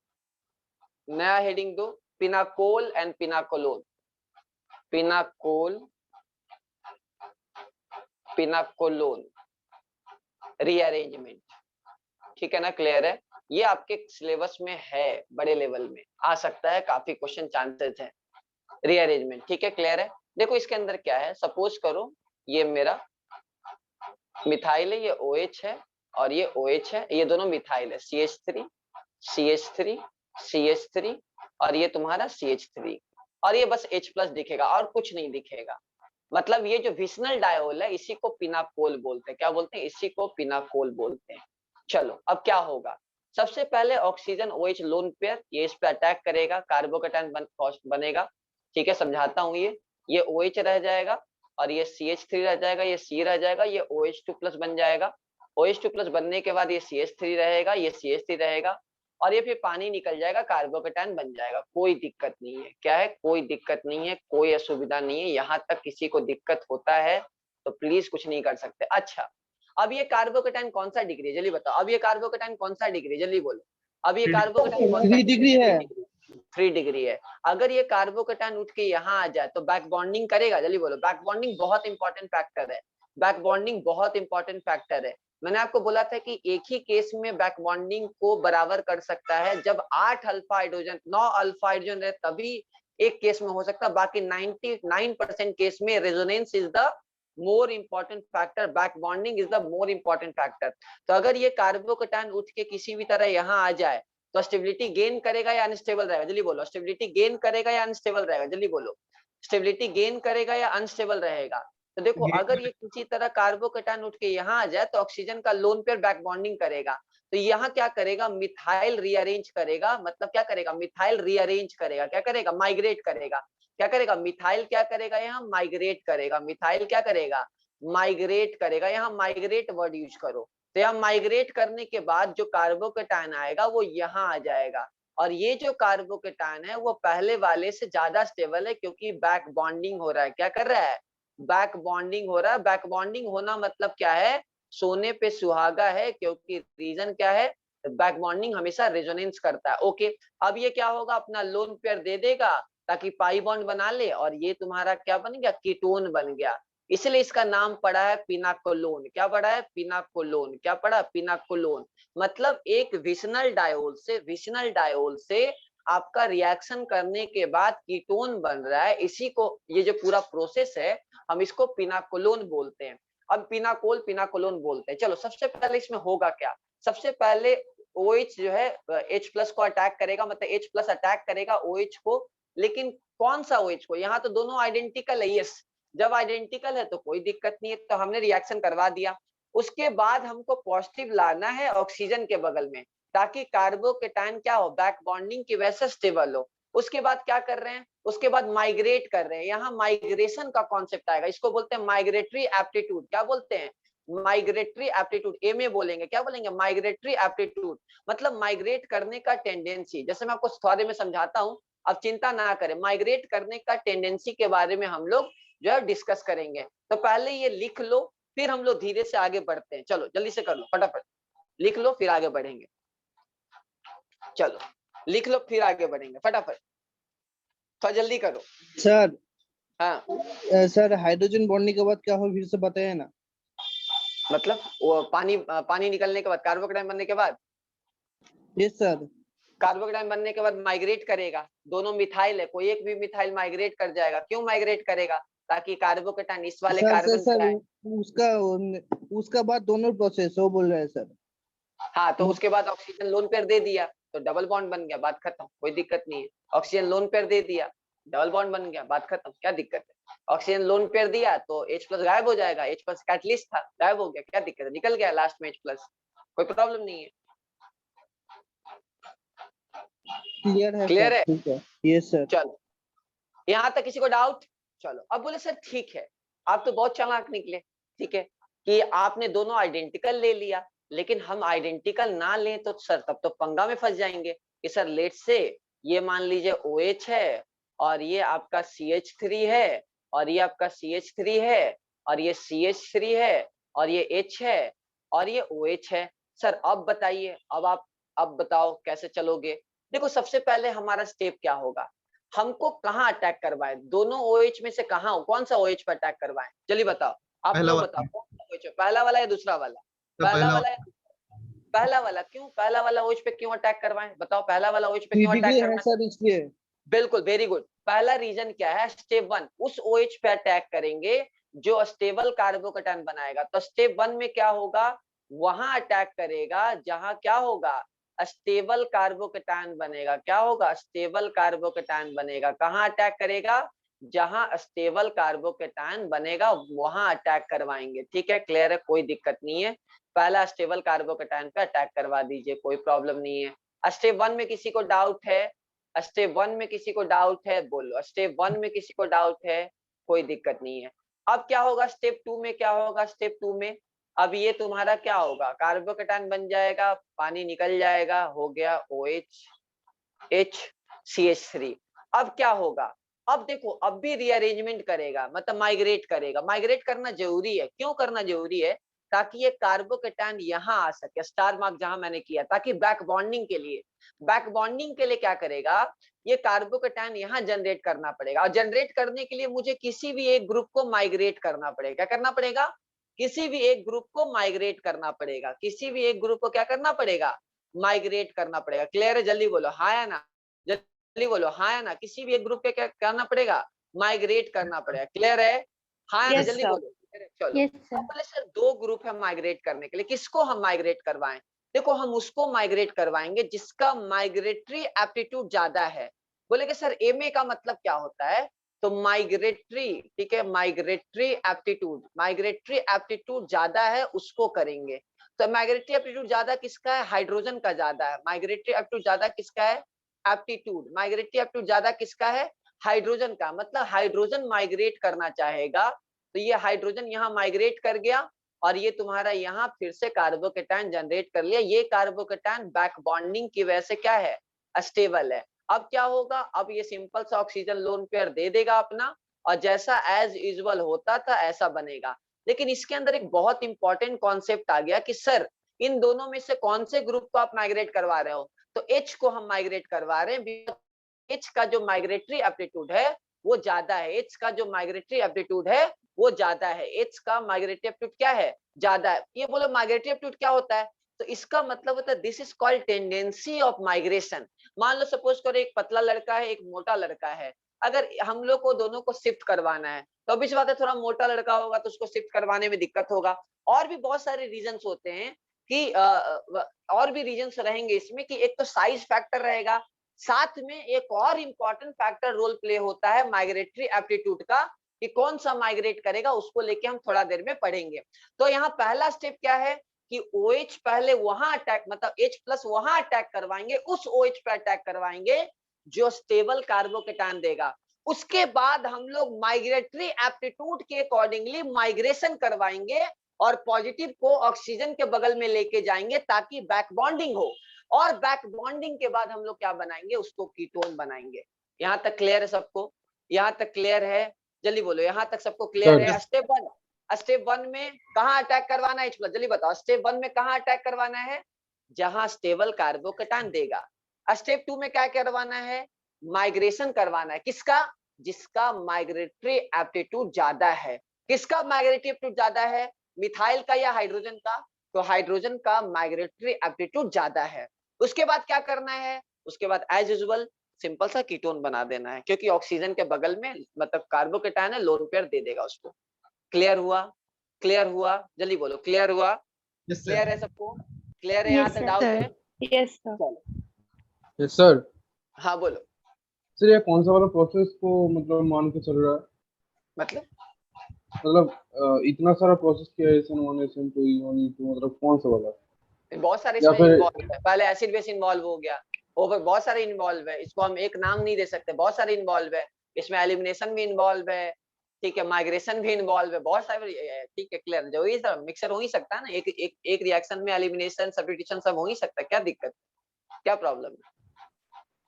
नया हेडिंग दो, pinacol and pinacolone, pinacol पिनाकोलोन rearrangement, ठीक है ना, क्लियर है। ये आपके सिलेबस में है, बड़े लेवल में आ सकता है, काफी क्वेश्चन चांसेस है, रीअरेंजमेंट, ठीक है, क्लियर है। देखो इसके अंदर क्या है, सपोज करो ये मेरा मिथाइल है, ये OH है और ये OH है, ये दोनों मिथाइल है, CH3 CH3 CH3 और ये तुम्हारा CH3, और ये बस H+ दिखेगा और कुछ नहीं दिखेगा। मतलब ये जो विशनल डायोल है इसी को पिनाकोल बोलते हैं, क्या बोलते हैं, इसी को पिनाकोल बोलते हैं। चलो अब क्या होगा, सबसे पहले ऑक्सीजन OH लोन पेयर ये इस पे अटैक करेगा, कार्बोकेटायन बनेगा, ठीक है, समझाता हूँ। ये OH रह जाएगा और ये CH3 रह जाएगा, ये C रह जाएगा, ये OH2+ बन जाएगा, OH2+ बनने के बाद ये CH3 रहेगा, ये CH3 रहेगा, और ये फिर पानी निकल जाएगा, कार्बोकेटायन बन जाएगा, कोई दिक्कत नहीं है। क्या है, कोई दिक्कत नहीं है, कोई असुविधा नहीं है। यहाँ तक किसी को दिक्कत होता है तो प्लीज कुछ नहीं कर सकते। अच्छा अब ये कार्बोकेटायन कौन सा डिग्री है जल्दी बताओ, अब ये कार्बोकेटायन कौन सा डिग्री जल्दी बोलो, अब ये कार्बोकेटायन कौन सा 3 डिग्री है। 3 डिग्री है। अगर ये कार्बोकेटायन उठ के यहाँ आ जाए तो बैक बॉन्डिंग करेगा, जल्दी बोलो, बैक बॉन्डिंग बहुत इंपॉर्टेंट फैक्टर है, बैक बॉन्डिंग बहुत इंपॉर्टेंट फैक्टर है। मैंने आपको बोला था कि एक ही केस में बैक बॉन्डिंग को बराबर कर सकता है जब 8 अल्फा हाइड्रोजन 9 अल्फा हाइड्रोजन रहे, तभी एक केस में हो सकता है, बाकी 99% केस में resonance is the more important factor, back bonding is the more important factor. तो अगर ये कार्बोकेटायन उठ के किसी भी तरह यहाँ आ जाए तो स्टेबिलिटी गेन करेगा या अनस्टेबल रहेगा, जल्दी बोलो, स्टेबिलिटी गेन करेगा या अनस्टेबल रहेगा, जल्दी बोलो, स्टेबिलिटी गेन करेगा या अनस्टेबल रहेगा। तो देखो अगर ये किसी तरह कार्बोकेटायन उठ के यहाँ आ जाए तो ऑक्सीजन का लोन पेयर बैक बॉन्डिंग करेगा, तो यहाँ क्या करेगा, मिथाइल रीअरेंज करेगा, मतलब क्या करेगा, मिथाइल रीअरेंज करेगा, क्या करेगा, माइग्रेट करेगा, क्या करेगा, मिथाइल क्या करेगा, यहाँ माइग्रेट करेगा, मिथाइल क्या करेगा, माइग्रेट करेगा, यहाँ माइग्रेट वर्ड यूज करो। तो यहाँ माइग्रेट करने के बाद जो कार्बोकेटायन आएगा वो यहाँ आ जाएगा, और ये जो कार्बोकेटायन है वो पहले वाले से ज्यादा स्टेबल है क्योंकि बैक बॉन्डिंग हो रहा है, क्या कर रहा है, बैक बॉन्डिंग हो रहा है। बैक बॉन्डिंग होना मतलब क्या है, सोने पे सुहागा है, क्योंकि रीजन क्या है, बैक बॉन्डिंग हमेशा रेजोनेंस करता है। ओके अब ये क्या होगा, अपना लोन पेयर दे देगा ताकि पाई बॉन्ड बना ले, और ये तुम्हारा क्या बन गया, कीटोन बन गया, इसलिए इसका नाम पड़ा है पिनाकोलोन। क्या पड़ा है, पिनाकोलोन, क्या पड़ा, पिनाकोलोन। मतलब एक विशनल डायोल से आपका रिएक्शन करने के बाद कीटोन बन रहा है, इसी को, ये जो पूरा प्रोसेस है हम इसको पिनाकोलोन बोलते हैं। अब पिनाकोलोन बोलते हैं। चलो सबसे पहले इसमें होगा क्या, सबसे पहले OH जो है H+ को अटैक करेगा, मतलब H+ अटैक करेगा OH को, लेकिन कौन सा OH को, यहाँ तो दोनों आइडेंटिकल है, यस, जब आइडेंटिकल है तो कोई दिक्कत नहीं है, तो हमने रिएक्शन करवा दिया। उसके बाद हमको पॉजिटिव लाना है ऑक्सीजन के बगल में ताकि कार्बोकेटायन क्या हो, बैक बॉन्डिंग की वजह से स्टेबल हो। उसके बाद क्या कर रहे हैं, उसके बाद माइग्रेट कर रहे हैं, यहाँ माइग्रेशन का कॉन्सेप्ट आएगा, इसको बोलते हैं माइग्रेटरी एप्टीट्यूड। क्या बोलते हैं, माइग्रेटरी एप्टीट्यूड, ए में बोलेंगे, क्या बोलेंगे, माइग्रेटरी एप्टीट्यूड, मतलब माइग्रेट करने का टेंडेंसी। जैसे मैं आपको थोड़े में समझाता हूँ, अब चिंता ना करें, माइग्रेट करने का टेंडेंसी के बारे में हम लोग जो है डिस्कस करेंगे। तो पहले ये लिख लो, फिर हम लोग धीरे से आगे बढ़ते हैं। चलो जल्दी से कर लो, फटाफट लिख लो, फिर आगे बढ़ेंगे। चलो लिख लो, फिर आगे बढ़ेंगे, फटाफट थोड़ा जल्दी करो। सर हाँ सर हाइड्रोजन बॉन्डिंग के बाद क्या हो फिर से बताइए ना। मतलब वो पानी निकलने के बाद, कार्बोकेटाइन बनने के बाद, यस सर। कार्बोकेटाइन बनने के बाद माइग्रेट करेगा। दोनों मिथाइल है, कोई एक भी मिथाइल माइग्रेट कर जाएगा। क्यों माइग्रेट करेगा? ताकि कार्बोकेटाइन इस वाले सर कार्बन सर पे आए। उसका बाद दोनों प्रोसेस हो बोल रहे हैं सर। हाँ, तो उसके बाद ऑक्सीजन लोन पेयर दे दिया तो डबल बॉन्ड बन गया, बात खत्म, कोई दिक्कत नहीं है। ऑक्सीजन लोन पेयर दे दिया, डबल बॉन्ड बन गया, बात खत्म, क्या दिक्कत है? ऑक्सीजन लोन पेयर दिया तो H+ गायब हो जाएगा, H+ कैटलिस्ट था, गायब हो गया, क्या दिक्कत है? निकल गया लास्ट में H+, कोई प्रॉब्लम नहीं है। क्लियर है क्लियर सर, है? ठीक है। Yes sir. चलो यहाँ तक किसी को डाउट? चलो अब बोले सर ठीक है, आप तो बहुत चालाक निकले, ठीक है कि आपने दोनों आइडेंटिकल ले लिया, लेकिन हम आइडेंटिकल ना लें तो सर तब तो पंगा में फंस जाएंगे कि सर लेट से ये मान लीजिए OH है और ये आपका CH3 है और ये आपका CH3 है और ये CH3 है और ये H है और ये OH है। सर अब बताइए, अब बताओ कैसे चलोगे? देखो सबसे पहले हमारा स्टेप क्या होगा, हमको कहाँ अटैक करवाएं? दोनों OH में से कहाँ, कौन सा OH पे अटैक करवाएं? जल्दी बताओ, आप पहला लोग वाला। बताओ कौन सा OH है? पहला वाला या दूसरा वाला? सर पहला पहला वाला है। पहला वाला क्यों? पहला वाला OH पे क्यों अटैक करवाएं? बताओ पहला वाला OH पे क्यों अटैक डिग्री है करवाएं? सर इसलिए। बिल्कुल, वेरी गुड। पहला रीजन क्या है? स्टेप 1 उस OH पे अटैक करेंगे जो स्टेबल कार्बोकेटाइन बनाएगा। तो स्टेप 1 में क्या होगा? वहां अटैक करेगा जहां क्या होगा? स्टेबल कार्बोकेटाइन बनेगा। क्या होगा? स्टेबल कार्बोकेटाइन बनेगा। कहां अटैक करेगा? जहां स्टेबल कार्बोकेटाइन बनेगा वहां अटैक करवाएंगे। ठीक है, क्लियर है, कोई दिक्कत नहीं है। पहला स्टेबल कार्बोकेटाइन पे अटैक करवा दीजिए, कोई प्रॉब्लम नहीं है। स्टेप 1 में किसी को डाउट है? स्टेप 1 में किसी को डाउट है? बोलो, स्टेप 1 में किसी को डाउट है? कोई दिक्कत नहीं है। अब क्या होगा स्टेप 2 में? क्या होगा स्टेप 2 में? अब ये तुम्हारा क्या होगा? कार्बोकेटाइन बन जाएगा, पानी निकल जाएगा, हो गया OH CH3। अब क्या होगा? अब देखो, अब भी रीअरेंजमेंट करेगा, मतलब माइग्रेट करेगा। माइग्रेट करना जरूरी है, क्यों करना जरूरी है? ताकि ये कार्बोकेटाइन यहाँ आ सके, स्टार मार्क जहां मैंने किया, ताकि बैक बॉन्डिंग के लिए, क्या करेगा? ये कार्बोकेटाइन यहाँ जनरेट करना पड़ेगा, और जनरेट करने के लिए मुझे किसी भी एक ग्रुप को माइग्रेट करना पड़ेगा। क्या करना पड़ेगा? किसी भी एक ग्रुप को माइग्रेट करना पड़ेगा। किसी भी एक ग्रुप को क्या करना पड़ेगा? माइग्रेट करना पड़ेगा। क्लियर है? जल्दी बोलो हाँ या ना, जल्दी बोलो हाँ या ना। किसी भी एक ग्रुप के क्या करना पड़ेगा? माइग्रेट करना पड़ेगा। क्लियर है? हाँ या ना, जल्दी बोलो। चलो अब बोले सर 2 ग्रुप है माइग्रेट करने के लिए, किसको हम माइग्रेट करवाएं? देखो हम उसको माइग्रेट करवाएंगे जिसका माइग्रेटरी एप्टीट्यूड ज्यादा है। बोले कि सर एमए का मतलब क्या होता है? तो माइग्रेटरी, ठीक है, माइग्रेटरी एप्टीट्यूड ज्यादा है उसको करेंगे। तो माइग्रेटरी एप्टीट्यूड ज्यादा किसका है? हाइड्रोजन का ज्यादा है। माइग्रेटरी एप्टीट्यूड ज्यादा किसका है? एप्टीट्यूड, माइग्रेटरी एप्टीट्यूड ज्यादा किसका है? हाइड्रोजन का। मतलब हाइड्रोजन माइग्रेट करना चाहेगा, तो ये हाइड्रोजन यहाँ माइग्रेट कर गया और ये तुम्हारा यहाँ फिर से कार्बोकेटाइन जनरेट कर लिया। ये कार्बोकेटाइन बैक बॉन्डिंग की वजह से क्या है? स्टेबल है। अब क्या होगा? अब ये सिंपल सा ऑक्सीजन लोन पेयर दे देगा अपना, और जैसा एज यूजुअल होता था ऐसा बनेगा। लेकिन इसके अंदर एक बहुत इंपॉर्टेंट कॉन्सेप्ट आ गया कि सर इन दोनों में से कौन से ग्रुप को आप माइग्रेट करवा रहे हो? तो H को हम माइग्रेट करवा रहे हैं। H का जो माइग्रेटरी एप्टीट्यूड है वो ज्यादा है। H का जो माइग्रेटरी एप्टीट्यूड है वो ज्यादा है। H का माइग्रेटरी एप्टीट्यूड क्या है? ज्यादा है। ये बोलो माइग्रेटरी एप्टीट्यूड क्या होता है? तो इसका मतलब होता है this is called tendency of migration. मान लो सपोज करो एक पतला लड़का है, एक मोटा लड़का है। अगर हम लोग को दोनों को शिफ्ट करवाना है तो अभी बात है, थोड़ा मोटा लड़का होगा तो उसको शिफ्ट करवाने में दिक्कत होगा। और भी बहुत सारे रीजंस होते हैं कि और भी रीजंस रहेंगे इसमें, कि एक तो साइज फैक्टर रहेगा, साथ में एक और इम्पोर्टेंट फैक्टर रोल प्ले होता है माइग्रेटरी एप्टीट्यूड का, कि कौन सा माइग्रेट करेगा, उसको लेके हम थोड़ा देर में पढ़ेंगे। तो यहाँ पहला स्टेप क्या है कि OH पहले वहां अटैक, मतलब H+ वहां अटैक करवाएंगे, उस OH पे अटैक करवाएंगे जो स्टेबल कार्बोकेटाइन देगा। उसके बाद हम लोग माइग्रेटरी एप्टीट्यूड के अकॉर्डिंगली माइग्रेशन करवाएंगे और पॉजिटिव को ऑक्सीजन के बगल में लेके जाएंगे ताकि बैक बॉन्डिंग हो। और बैक बॉन्डिंग के बाद हम लोग क्या बनाएंगे? उसको कीटोन बनाएंगे। यहाँ तक क्लियर है सबको? यहाँ तक क्लियर है? जल्दी बोलो, यहाँ तक सबको क्लियर Sir. है? स्टेप वन में कहाँ अटैक करवाना है H+? जल्दी बताओ, स्टेप वन में कहाँ अटैक करवाना है? जहां स्टेबल कार्बोकेटाइन देगा। स्टेप टू में क्या करवाना है? माइग्रेशन करवाना है। किसका? जिसका माइग्रेटरी एप्टीट्यूड ज्यादा है। किसका माइग्रेटरी एप्टीट्यूड ज्यादा है? मिथाइल का या हाइड्रोजन का? तो हाइड्रोजन का माइग्रेटरी एप्टीट्यूड ज्यादा है। उसके बाद क्या करना है? उसके बाद एज यूजुअल सिंपल सा कीटोन बना देना है, क्योंकि ऑक्सीजन के बगल में मतलब कार्बोकेटाइन है, लोन पेयर दे देगा उसको। क्लियर हुआ? क्लियर हुआ? जल्दी बोलो, क्लियर हुआ? Yes, sir. क्लियर है सबको? क्लियर है? यहाँ तक डाउट है? Yes sir. चलो, Yes, sir. हाँ बोलो। सर ये कौन सा वाला प्रोसेस को मतलब मान के चल रहा है? मतलब इतना सारा प्रोसेस किया है SN1 SN2 E1 E2 मतलब कौन सा वाला? बहुत सारे या इसमें फिर- इन्वॉल्व है। पहले एसिड बेस इन्वॉल्व हो गया, ओवर बहुत सारे इन्वॉल्व है। इसको हम एक नाम नहीं दे सकते, बहुत सारे इन्वॉल्व है। इसमें एलिमिनेशन भी इन्वॉल्व है, ठीक है, माइग्रेशन भी इन्वॉल्व है, बहुत सारे, ठीक है, क्लियर। जो ये सब मिक्सर हो ही सकता है ना, एक रिएक्शन में एलिमिनेशन सब्स्टिट्यूशन सब हो ही सकता है। क्या दिक्कत, क्या प्रॉब्लम है?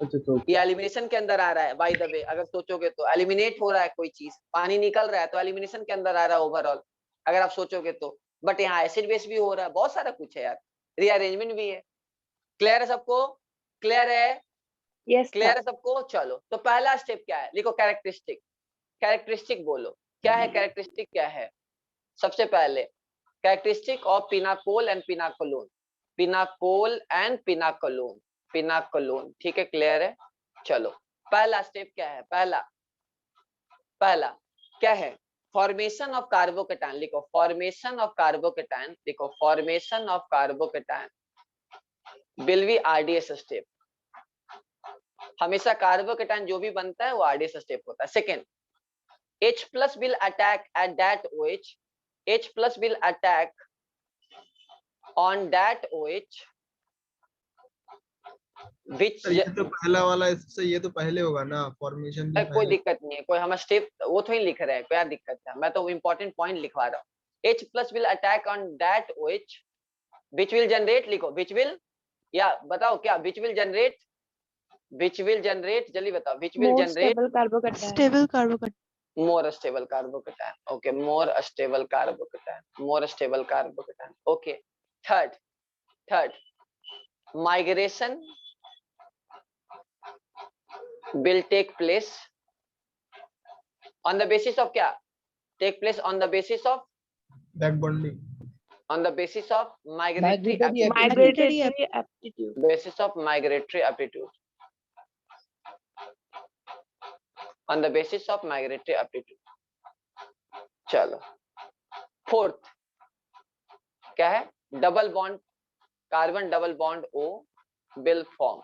अच्छा तो ये एलिमिनेशन के अंदर आ रहा है। बाय द वे अगर सोचोगे तो एलिमिनेट हो रहा है कोई चीज, पानी निकल रहा है तो एलिमिनेशन के अंदर आ रहा है ओवरऑल, अगर आप सोचोगे तो। बट यहाँ एसिड बेस भी हो रहा है, बहुत सारा कुछ है यार, रीअरेंजमेंट भी है। क्लियर है सबको? क्लियर है? यस क्लियर है सबको? चलो, तो पहला स्टेप क्या है? लिखो कैरेक्टरिस्टिक। कैरेक्टरिस्टिक बोलो, क्या है कैरेक्टरिस्टिक? क्या है? सबसे पहले characteristic of pinacol and pinacolone. Pinacol and pinacolone, pinacolone, ठीक है, क्लियर है? चलो, पहला स्टेप क्या है? पहला क्या है? Formation of carbocation. लिखो फॉर्मेशन ऑफ कार्बोकेटाइन, लिखो formation of carbocation will be RDS step. हमेशा कार्बोकेटाइन जो भी बनता है वो आरडीएस स्टेप होता है। Second, H+ will attack at that OH. H+ will attack on that OH which sir ये तो पहला वाला, इससे ये तो पहले होगा ना, फॉर्मेशन भी कोई पहले। दिक्कत नहीं है, कोई हम स्टेप वो थोड़ी लिख रहे हैं, क्या दिक्कत है? मैं तो इंपॉर्टेंट पॉइंट लिखवा रहा हूँ। H+ will attack on that OH which will generate, लिखो which will, या बताओ क्या which will generate? Which will generate, जल्दी बताओ, which will generate stable carbocation. more stable carbocation. Okay, more stable carbocation, more stable carbocation. Okay, third migration will take place on the basis of क्या? Take place on the basis of, back bonding. on the basis of migratory migratory aptitude. Aptitude. Basis of migratory aptitude. On the basis of migratory aptitude. चलो, fourth क्या है? Double bond, carbon double bond O will form.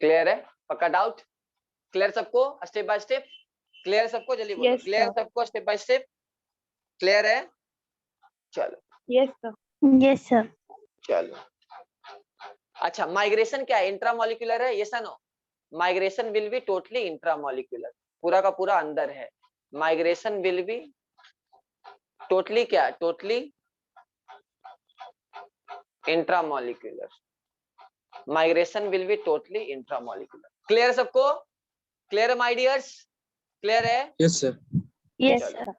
Clear है? पक्का doubt? Clear सबको step by step? Clear सबको? जल्दी बोलो, Yes, clear sir. सबको स्टेप बाय स्टेप? क्लियर है? चलो यस सर। Yes sir. चलो, अच्छा, माइग्रेशन क्या है? इंट्रामोलिकुलर है, यस या no? Migration will be totally intramolecular, पूरा का पूरा अंदर है। माइग्रेशन विल बी टोटली क्या? Totally intramolecular. Migration will be totally intramolecular. Clear सबको? क्लियर है माय डियर्स? क्लियर है? Yes sir. यस चलो। सर।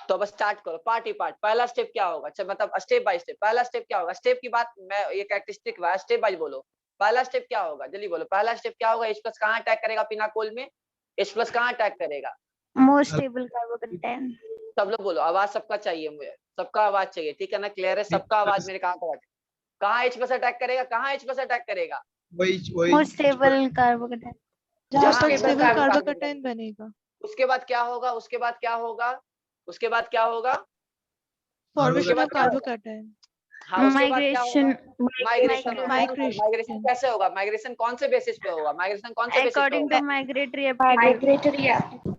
तो अब स्टार्ट करो पार्टी पार्ट। पहला स्टेप क्या होगा? अच्छा, मतलब स्टेप बाय स्टेप। पहला स्टेप क्या होगा? स्टेप की बात मैं ये कैरेक्टरिस्टिक स्टेप बाय बोलो। पहला स्टेप क्या होगा? जल्दी बोलो, पहला स्टेप क्या होगा? H+ कहाँ अटैक करेगा? पिनाकोल में H+ कहाँ अटैक करेगा? More stable carbocation. सब लोग बोलो, आवाज सबका चाहिए, मुझे सबका आवाज चाहिए, ठीक है ना? क्लियर है? सबका आवाज मेरे कहाँ का? कहाँ H+ अटैक करेगा? कहाँ H+ अटैक करेगा? वही मोर स्टेबल कार्बोकेटाइन। जहाँ जहाँ stable स्टेबल कार्बोकेटाइन बनेगा। उसके बाद क्या होगा? उसके बाद क्या होगा? उसके बाद क्या होगा? Formation of carbocation. हाँ, उसके बाद क्या होगा? माइग्रेशन। माइग्रेशन कैसे होगा? माइग्रेशन कौन से बेसिस पे होगा? माइग्रेशन कौन से बेसिस पे अकॉर्डिंग होगा? To migratory aptitude.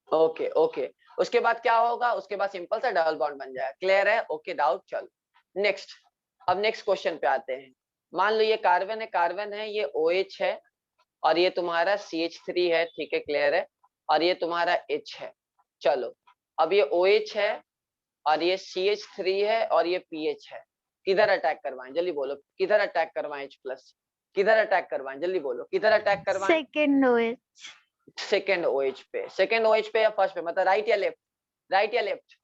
Okay okay, उसके बाद क्या होगा? उसके बाद सिंपल सा डबल बॉन्ड बन जाएगा। क्लियर है? Okay doubt? चलो नेक्स्ट। अब नेक्स्ट क्वेश्चन पे आते हैं। मान लो ये कार्बन है, ये OH है, और ये तुम्हारा CH3 है, ठीक है, क्लियर है, और ये तुम्हारा H है। चलो, अब ये OH है और ये CH3 है और ये PH है। किधर अटैक करवाएं? जल्दी बोलो, किधर अटैक करवाएं H+? किधर अटैक करवाएं, जल्दी बोलो, किधर अटैक करवाएं? Second OH। सेकंड OH पे, सेकंड OH पे या फर्स्ट पे, मतलब राइट या लेफ्ट, राइट या लेफ्ट,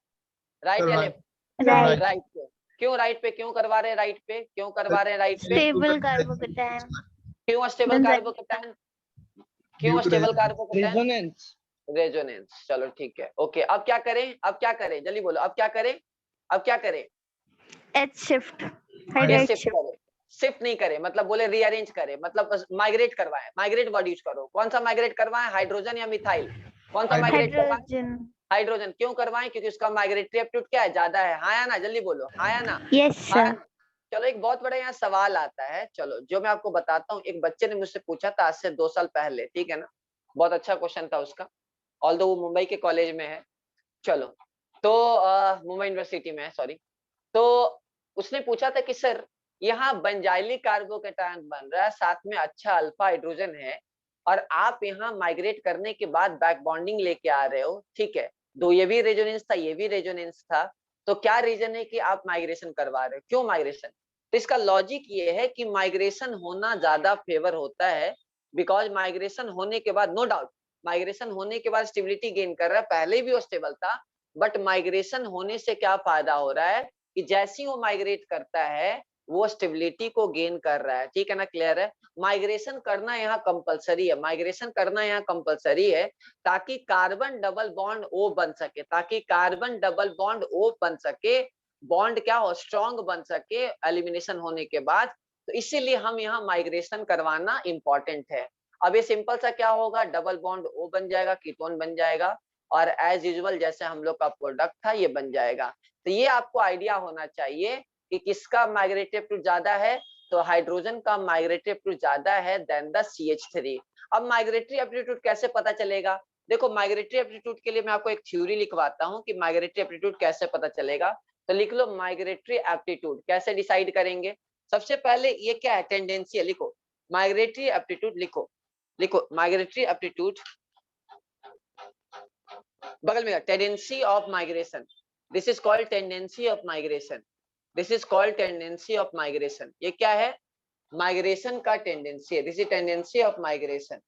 राइट या right. Left, right. राइट पे। क्यों राइट पे, क्यों करवा रहे हैं राइट पे, क्यों करवा रहे हैं राइट पे? Stable carbocation. क्यों स्टेबल कार्बोकेटायन, क्यों स्टेबल कार्बोकेटायन? रेजोनेंस। रेजोनेंस, चलो ठीक है, ओके। अब क्या करें, अब क्या करें, जल्दी बोलो, अब क्या करें, अब क्या करें? H शिफ्ट, ये हाइड्राइड शिफ्ट शिफ्ट। करें, शिफ्ट नहीं करें, मतलब बोले रीअरेंज करें, मतलब माइग्रेट करवाएं, माइग्रेट वर्ड यूज करो। कौन सा माइग्रेट करवाएं, हाइड्रोजन या मिथाइल? कौन सा माइग्रेट करवाएं? हाइड्रोजन। हाइड्रोजन। क्यों करवाएं? क्योंकि उसका माइग्रेटरी एप्टीट्यूड क्या है, ज्यादा है। हाँ या ना, जल्दी बोलो, हाँ या ना, यस हाँ या सर। ना? चलो एक बहुत बड़ा यहाँ सवाल आता है, चलो जो मैं आपको बताता हूँ। एक बच्चे ने मुझसे पूछा था आज से 2 साल पहले, ठीक है ना, बहुत अच्छा क्वेश्चन था उसका, ऑल्दो वो मुंबई के कॉलेज में है। चलो, तो मुंबई यूनिवर्सिटी में है, सॉरी। तो उसने पूछा था कि सर, यहाँ बेंजाइलिक कार्बोकेटायन बन रहा है, साथ में अच्छा अल्फा हाइड्रोजन है, और आप यहाँ माइग्रेट करने के बाद बैक बॉन्डिंग लेके आ रहे हो, ठीक है, तो ये भी रेजोनेंस था, ये भी रेजोनेंस था, तो क्या रीजन है कि आप माइग्रेशन करवा रहे हो, क्यों माइग्रेशन? तो इसका लॉजिक ये है कि माइग्रेशन होना ज्यादा फेवर होता है, बिकॉज माइग्रेशन होने के बाद, नो डाउट, माइग्रेशन होने के बाद स्टेबिलिटी गेन कर रहा है, पहले भी वो स्टेबल था, बट माइग्रेशन होने से क्या फायदा हो रहा है कि जैसे ही वो माइग्रेट करता है वो स्टेबिलिटी को गेन कर रहा है, ठीक है ना, क्लियर है? माइग्रेशन करना यहाँ कंपलसरी है, माइग्रेशन करना यहाँ कंपलसरी है, ताकि कार्बन डबल बॉन्ड O बन सके, ताकि कार्बन डबल बॉन्ड O बन सके, बॉन्ड क्या हो, स्ट्रॉन्ग बन सके एलिमिनेशन होने के बाद। तो इसीलिए हम यहाँ माइग्रेशन करवाना इंपॉर्टेंट है। अब ये सिंपल सा क्या होगा, डबल बॉन्ड O बन जाएगा, कीटोन बन जाएगा, और एज यूजुअल जैसे हम लोग का प्रोडक्ट था ये बन जाएगा। तो ये आपको आइडिया होना चाहिए कि किसका माइग्रेटिव एप्टीट्यूड ज्यादा है, तो हाइड्रोजन का माइग्रेटिव एप्टीट्यूड ज्यादा है देन द CH3। अब माइग्रेटरी एप्टीट्यूड कैसे पता चलेगा? देखो, माइग्रेटरी एप्टीट्यूड के लिए मैं आपको एक थ्योरी लिखवाता हूँ कि माइग्रेटरी एप्टीट्यूड कैसे पता चलेगा। तो लिख लो, माइग्रेटरी एप्टीट्यूड कैसे डिसाइड करेंगे? सबसे पहले ये क्या है, टेंडेंसी है, लिखो माइग्रेटरी एप्टीट्यूड, लिखो लिखो माइग्रेटरी एप्टीट्यूड, बगल में tendency of migration, this is called tendency of migration, this is called tendency of migration. ये क्या है, माइग्रेशन का टेंडेंसी है, this is tendency of migration,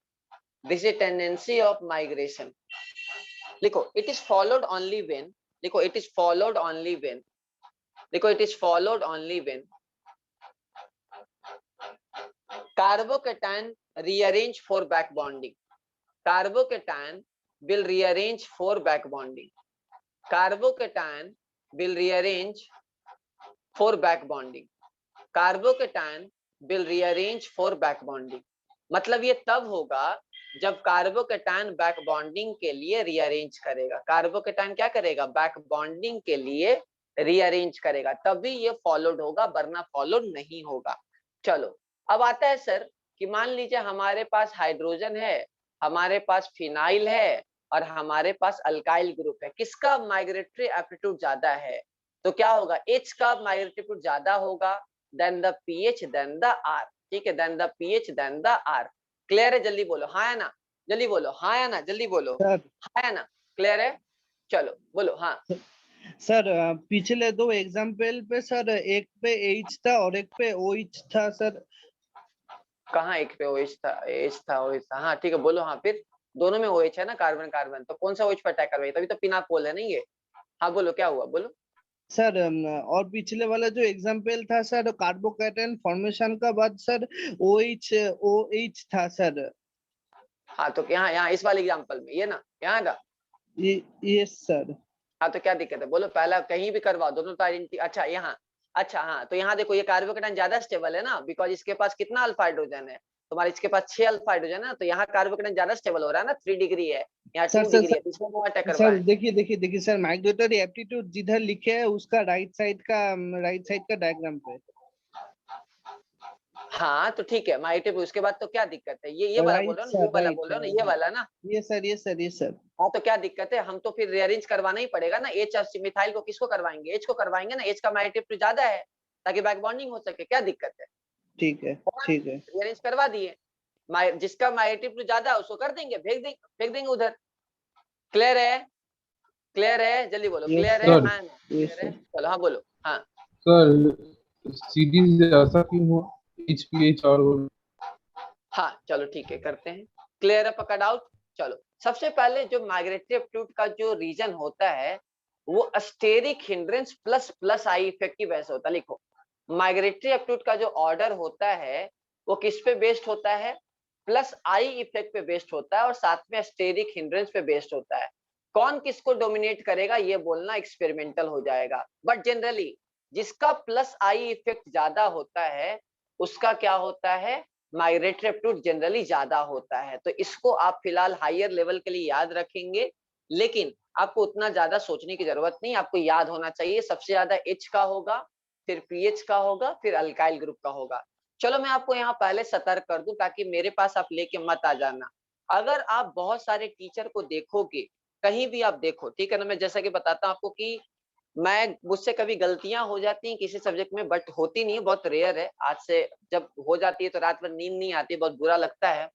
this is tendency of migration. लिखो, it is followed only when, लिखो it is followed only when, लिखो it is followed only when carbocation rearrange for back bonding, carbocation will rearrange for back bonding, carbocation will rearrange for back bonding, carbocation will rearrange for back bonding। मतलब ये तब होगा जब carbocation back bonding के लिए rearrange करेगा, carbocation क्या करेगा, बैक बॉन्डिंग के लिए रीअरेंज करेगा, तभी ये फॉलोड होगा, वरना फॉलोड नहीं होगा। चलो, अब आता है सर कि मान लीजिए हमारे पास हाइड्रोजन है, हमारे पास फिनाइल है, और हमारे पास अल्काइल ग्रुप है, किसका माइग्रेटरी एप्टीट्यूड ज्यादा है? तो क्या होगा, H का माइग्रेटरी एप्टीट्यूड ज्यादा होगा than the pH than the R, ठीक है, than the pH than the R। Clear है? जल्दी बोलो हाँ या ना, जल्दी बोलो हाँ या ना, जल्दी बोलो सर हाँ या ना, क्लियर है? चलो बोलो हाँ। सर पिछले 2 एग्जाम्पल पे सर एक पे H था और एक पे OH था सर। कहाँ एक पे OH था, H था OH था, हाँ ठीक है, बोलो हाँ, फिर दोनों में OH है ना, कार्बन कार्बन, तो कौन सा OH पर अटैक करवाई, तभी तो पिनाकोल है नहीं ये। हाँ बोलो क्या हुआ, बोलो। सर और पिछले वाला जो एग्जाम्पल था सर, कार्बोकेटायन फॉर्मेशन का बाद सर OH था सर। हाँ तो यहाँ यहाँ इस वाले एग्जाम्पल में ये ना, यहाँ था, यस सर। हाँ तो क्या दिक्कत है, बोलो, पहला कहीं भी करवाओ, दोनों तो आइडेंटिटी। अच्छा यहाँ, अच्छा हाँ, तो यहाँ देखो ये कार्बोकेटायन ज्यादा स्टेबल है ना, बिकॉज इसके पास कितना अल्फा हाइड्रोजन है, तुम्हारे इसके पास 6 अल्फा हाइड्रोजन है ना, तो यहाँ कार्बोकेटायन ज्यादा स्टेबल हो रहा है ना, 3 डिग्री है, यहाँ सर 2 सर डिग्री है, तो इसमें वो अटैक सर करवाएं। देखिए सर, माइग्रेटरी एप्टीट्यूड जिधर लिखे है उसका राइट साइड का डायग्राम पे। हाँ तो ठीक है, माइग्रेटिव, उसके बाद तो क्या दिक्कत है, ये वाला बोल राइट रहे हो ना, सर, ये वाला राइट बोल रहे हो ना, ये वाला ना। ये सर। हाँ तो क्या दिक्कत है, हम तो फिर रीअरेंज करवाना ही पड़ेगा ना, H और मिथाइल को किसको करवाएंगे, H को करवाएंगे ना, H का माइग्रेटिव ज्यादा है, ताकि बैक बॉन्डिंग हो सके, क्या दिक्कत है? ठीक है रीअरेंज करवा दिए, जिसका माइग्रेटिव ज्यादा है उसको कर देंगे, फेंक देंगे उधर। क्लियर है? क्लियर है? जल्दी बोलो, Yes, क्लियर है? sir. हाँ क्लियर है, चलो हाँ बोलो हाँ। सर सीरीज ऐसा क्यों हुआ HPH और हाँ चलो ठीक है, करते हैं। क्लियर है पक्का डाउट? चलो सबसे पहले जो माइग्रेटरी एप्टीट्यूड का जो रीजन होता है वो steric hindrance plus plus I effect की वजह से होता है। लिखो, माइग्रेटरी एप्टीट्यूड का जो ऑर्डर होता है वो किस पे बेस्ड होता है? प्लस आई इफेक्ट पे बेस्ड होता है और साथ में स्टेरिक हिंड्रेंस पे बेस्ड होता है। कौन किसको डोमिनेट करेगा ये बोलना एक्सपेरिमेंटल हो जाएगा, बट जनरली जिसका प्लस आई इफेक्ट ज्यादा होता है उसका क्या होता है? माइग्रेटरी एप्टीट्यूड जनरली ज्यादा होता है। तो इसको आप फिलहाल हायर लेवल के लिए याद रखेंगे, लेकिन आपको उतना ज्यादा सोचने की जरूरत नहीं। आपको याद होना चाहिए सबसे ज्यादा एच का होगा, फिर पीएच का होगा, फिर अल्काइल ग्रुप का होगा। चलो मैं आपको यहाँ पहले सतर्क कर दूं ताकि मेरे पास आप लेके मत आ जाना। अगर आप बहुत सारे टीचर को देखोगे, कहीं भी आप देखो, ठीक है ना, मैं जैसा कि बताता हूँ आपको कि मैं मुझसे कभी गलतियां हो जाती हैं किसी सब्जेक्ट में, बट होती नहीं है, बहुत रेयर है। आज से जब हो जाती है तो रात भर नींद नहीं आती, बहुत बुरा लगता है।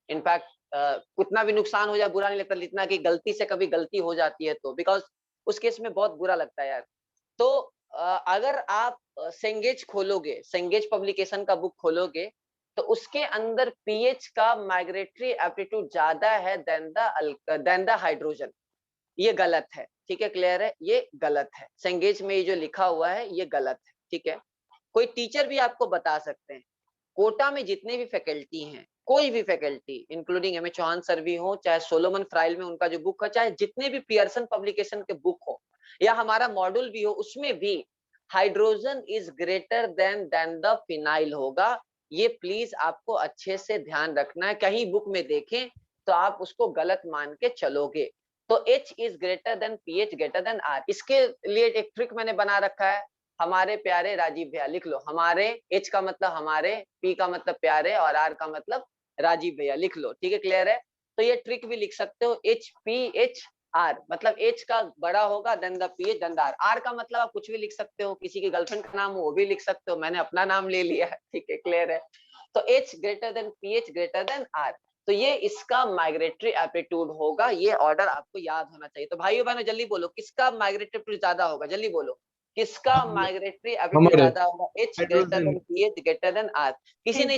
इनफैक्ट कितना भी नुकसान हो जाए बुरा नहीं लगता, इतना कि गलती से कभी गलती हो जाती है तो, बिकॉज उस केस में बहुत बुरा लगता है यार। तो अगर आप सेंगेज खोलोगे, सेंगेज पब्लिकेशन का बुक खोलोगे, तो उसके अंदर पीएच का माइग्रेटरी एप्टीट्यूड ज्यादा है देन द हाइड्रोजन। ये गलत है, ठीक है, क्लियर है? ये गलत है, सेंगेज में ये जो लिखा हुआ है ये गलत है, ठीक है। कोई टीचर भी आपको बता सकते हैं, कोटा में जितने भी फैकल्टी हैं, कोई भी faculty including M A Chauhan sir भी हो, चाहे सोलोमन फ्राइल में उनका जो बुक हो, चाहे जितने भी पियर्सन पब्लिकेशन के बुक हो, या हमारा मॉड्यूल भी हो, उसमें भी hydrogen is greater then the phenyl होगा। ये प्लीज आपको अच्छे से ध्यान रखना है, कहीं बुक में देखें तो आप उसको गलत मान के चलोगे। तो H is greater than pH greater than R। इसके लिए एक ट्रिक मैंने बना रखा है, हमारे प्यारे राजीव भैया, लिख लो। हमारे H का मतलब हमारे, P का मतलब प्यारे और R का मतलब राजीव भैया, लिख लो, ठीक है, क्लियर है? तो ये ट्रिक भी लिख सकते हो, HPHR, मतलब H का बड़ा होगा than the PH than the R। R का मतलब आप कुछ भी लिख सकते हो, किसी की गर्लफ्रेंड का नाम हो वो भी लिख सकते हो, मैंने अपना नाम ले लिया है, ठीक है, क्लियर है? तो H greater than PH greater than R, तो ये इसका माइग्रेटरी एप्टीट्यूड होगा। ये ऑर्डर आपको याद होना चाहिए। तो भाइयों बहनों जल्दी बोलो, किसका माइग्रेटरी एप्टीट्यूड ज्यादा होगा? जल्दी बोलो, किसका माइग्रेटरी एप्टीट्यूड हमारे ज्यादा होगा? H greater hydrogen. Than PH greater than R। किसी ने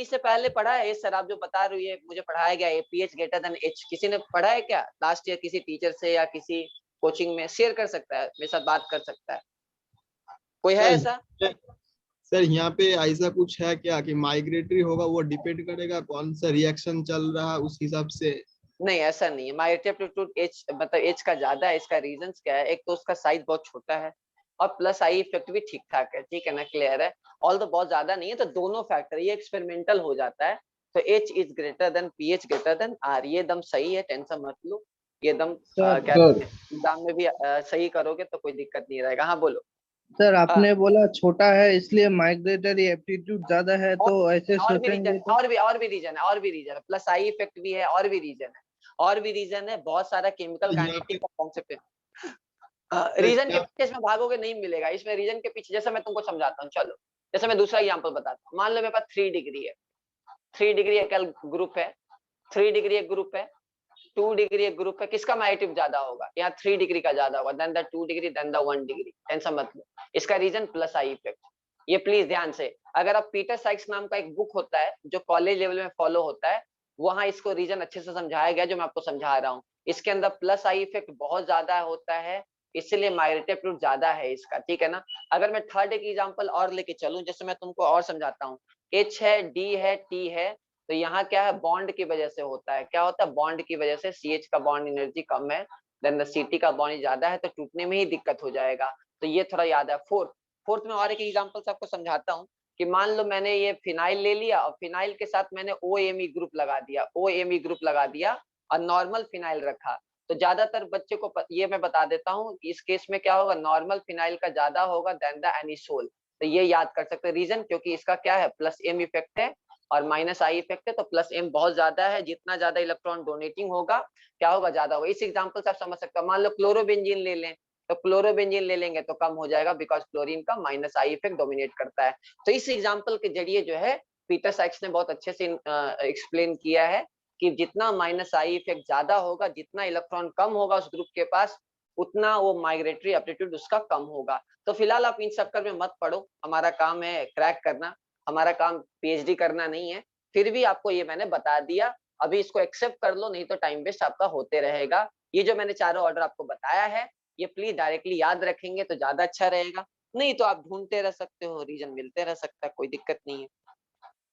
इससे पहले पढ़ा है? सर आप जो बता रही है मुझे पढ़ाया गया है PH ग्रेटर देन H, किसी ने पढ़ा है क्या लास्ट ईयर? किसी टीचर से या किसी कोचिंग में शेयर कर सकता है, मेरे साथ बात कर सकता है, कोई है ऐसा? सर यहाँ पे ऐसा कुछ है क्या कि माइग्रेटरी होगा वो डिपेंड करेगा कौन सा रिएक्शन चल रहा है उस हिसाब से? नहीं ऐसा नहीं है, माइग्रेटरी एप्टीट्यूड एच मतलब एच का ज्यादा है। इसका रीजंस क्या है? एक तो उसका साइज बहुत छोटा है और प्लस आई इफेक्ट भी ठीक ठाक है, ठीक है ना, क्लियर है? ऑल तो बहुत ज्यादा नहीं है, तो दोनों फैक्टर ये एक्सपेरिमेंटल हो जाता है। तो H is greater than pH greater than R, ये दम सही है, टेंशन मत लो। ये दम सर क्या सर एग्जाम में भी सही करोगे तो कोई दिक्कत नहीं रहेगा। हाँ बोलो। सर हाँ, आपने बोला छोटा है इसलिए माइग्रेटरी एप्टीट्यूड ज्यादा है, तो ऐसे और भी रीजन सोचेंगे तो और भी रीजन है, और भी रीजन है, प्लस आई इफेक्ट भी है, और भी रीजन है, और भी रीजन है, बहुत सारा केमिकल तो यहाँ काइनेटिक पे का कॉन्सेप्ट है। सर रीजन के क्या पीछे इसमें भागोगे नहीं मिलेगा, इसमें रीजन के पीछे, जैसे मैं तुमको समझाता हूँ, चलो जैसे मैं दूसरा एग्जांपल बताता हूँ। मान लो मेरे पास 3 डिग्री है, 3 डिग्री एक ग्रुप है, 3 डिग्री एक ग्रुप है, 2 डिग्री एक ग्रुप है, किसका मैग्नीट्यूड ज्यादा होगा? यहाँ 3 डिग्री का ज्यादा होगा than the 2 degree than the 1 degree, tension मत लो। इसका रीजन प्लस आई इफेक्ट। ये प्लीज ध्यान से, अगर आप पीटर साइक्स नाम का एक बुक होता है जो कॉलेज लेवल में फॉलो होता है, वहां इसको रीजन अच्छे से समझाया गया जो मैं आपको समझा रहा हूँ। इसके अंदर प्लस आई इफेक्ट बहुत ज्यादा होता है, इसलिए माइग्रेटरी एप्टीट्यूड ज्यादा है इसका, ठीक है ना? अगर मैं थर्ड एक एग्जांपल और लेके चलूं, जैसे मैं तुमको और समझाता हूँ, एच है, डी है, टी है, तो यहाँ क्या है? बॉन्ड की वजह से होता है। क्या होता है? बॉन्ड की वजह से CH का बॉन्ड एनर्जी कम है देन द CT का बॉन्ड ज्यादा है, तो टूटने में ही दिक्कत हो जाएगा। तो ये थोड़ा याद है। फोर्थ में और एक एग्जांपल से आपको समझाता हूँ कि मान लो मैंने ये फिनाइल ले लिया और फिनाइल के साथ मैंने OMe ग्रुप लगा दिया, OMe ग्रुप लगा दिया और नॉर्मल फिनाइल रखा। तो ज्यादातर बच्चे को ये मैं बता देता हूँ, इस केस में क्या होगा? नॉर्मल फिनाइल का ज्यादा होगा देन द एनिसोल। तो ये याद कर सकते हैं रीजन, क्योंकि इसका क्या है? प्लस M इफेक्ट है और माइनस आई इफेक्ट है, तो प्लस M बहुत ज्यादा है। जितना ज्यादा इलेक्ट्रॉन डोनेटिंग होगा क्या होगा? ज्यादा होगा। इस एग्जांपल से आप समझ सकते हो। मान लो क्लोरोबेंजीन ले लें, तो क्लोरोबेंजीन ले लेंगे तो कम हो जाएगा, बिकॉज क्लोरीन का माइनस आई इफेक्ट डोमिनेट करता है। तो इस एग्जांपल के जरिए जो है पीटर साइक्स ने बहुत अच्छे से एक्सप्लेन किया है कि जितना माइनस आई इफेक्ट ज्यादा होगा, जितना इलेक्ट्रॉन कम होगा उस ग्रुप के पास, उतना वो माइग्रेटरी एप्टीट्यूड उसका कम होगा। तो फिलहाल आप इन चक्कर में मत पड़ो, हमारा काम है क्रैक करना, हमारा काम PhD करना नहीं है। फिर भी आपको ये मैंने बता दिया, अभी इसको एक्सेप्ट कर लो, नहीं तो टाइम वेस्ट आपका होते रहेगा। ये जो मैंने चारों ऑर्डर आपको बताया है, ये प्लीज डायरेक्टली याद रखेंगे तो ज्यादा अच्छा रहेगा, नहीं तो आप ढूंढते रह सकते हो, रीजन मिलते रह सकता है, कोई दिक्कत नहीं है।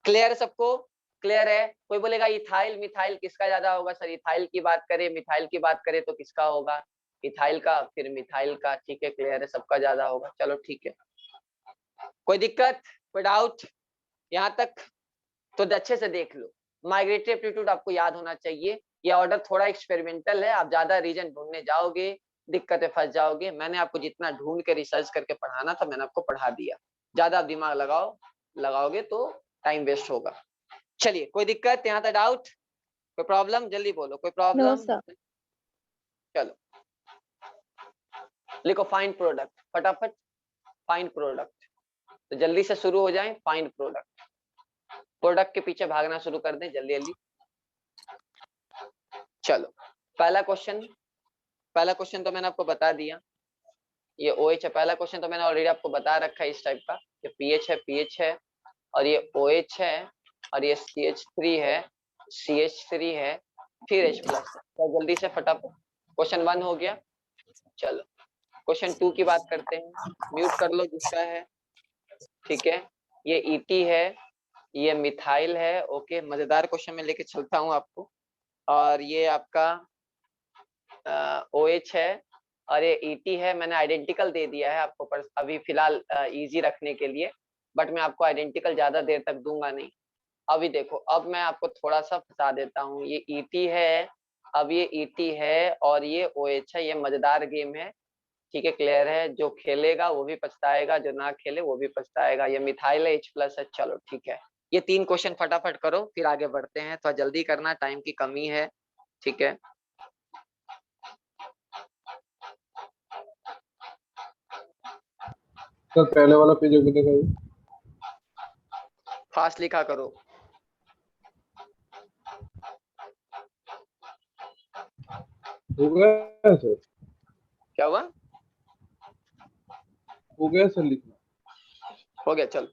क्लियर है सबको? क्लियर है? कोई बोलेगा इथाइल मिथाइल किसका ज्यादा होगा सर, इथाइल की बात करें मिथाइल की बात करें तो किसका होगा, इथाइल का फिर मिथाइल का, ठीक है क्लियर है, सबका ज्यादा होगा, चलो ठीक है। कोई दिक्कत, कोई डाउट यहाँ तक? तो अच्छे से देख लो, माइग्रेटरी एप्टीट्यूड आपको याद होना चाहिए। ये ऑर्डर थोड़ा एक्सपेरिमेंटल है, आप ज्यादा रीजन ढूंढने जाओगे दिक्कतें फंस जाओगे। मैंने आपको जितना ढूंढ के रिसर्च करके पढ़ाना था मैंने आपको पढ़ा दिया, ज्यादा आप दिमाग लगाओगे तो टाइम वेस्ट होगा। चलिए कोई दिक्कत यहाँ तक, डाउट, कोई प्रॉब्लम, जल्दी बोलो, कोई नो प्रॉब्लम? सर। चलो लिखो फाइंड प्रोडक्ट, फटाफट फाइंड प्रोडक्ट, तो जल्दी से शुरू हो जाए। फाइंड प्रोडक्ट, प्रोडक्ट के पीछे भागना शुरू कर दें जल्दी जल्दी। चलो पहला क्वेश्चन तो मैंने आपको बता दिया, ये OH है। पहला क्वेश्चन तो मैंने ऑलरेडी आपको बता रखा है इस टाइप का, ये pH है और ये OH है और ये CH3 है, CH3 है, फिर H+। तो जल्दी से फटाफट क्वेश्चन 1 हो गया। चलो क्वेश्चन 2 की बात करते हैं, म्यूट कर लो जिसका है, ठीक है। ये ET है, ये मिथाइल है, ओके। मजेदार क्वेश्चन में लेके चलता हूँ आपको। और ये आपका OH है और ये ET है। मैंने आइडेंटिकल दे दिया है आपको पर अभी फिलहाल इजी रखने के लिए, बट मैं आपको आइडेंटिकल ज्यादा देर तक दूंगा नहीं। अभी देखो, अब मैं आपको थोड़ा सा बता देता हूँ, ये ET है, अब ये ET है और ये OH है। ये मजेदार गेम है, ठीक है क्लियर है। जो खेलेगा वो भी पछताएगा, जो ना खेले वो भी पछताएगा। ये मिथाइल है, H+ है, चलो ठीक है। ये 3 क्वेश्चन फटाफट करो फिर आगे बढ़ते हैं, थोड़ा जल्दी करना, टाइम की कमी है, ठीक है। सर पहले वाला पेज अभी दिखाइए। फास्ट लिखा करो। हो गया सर? क्या हुआ? हो गया सर लिखना? हो गया, चलो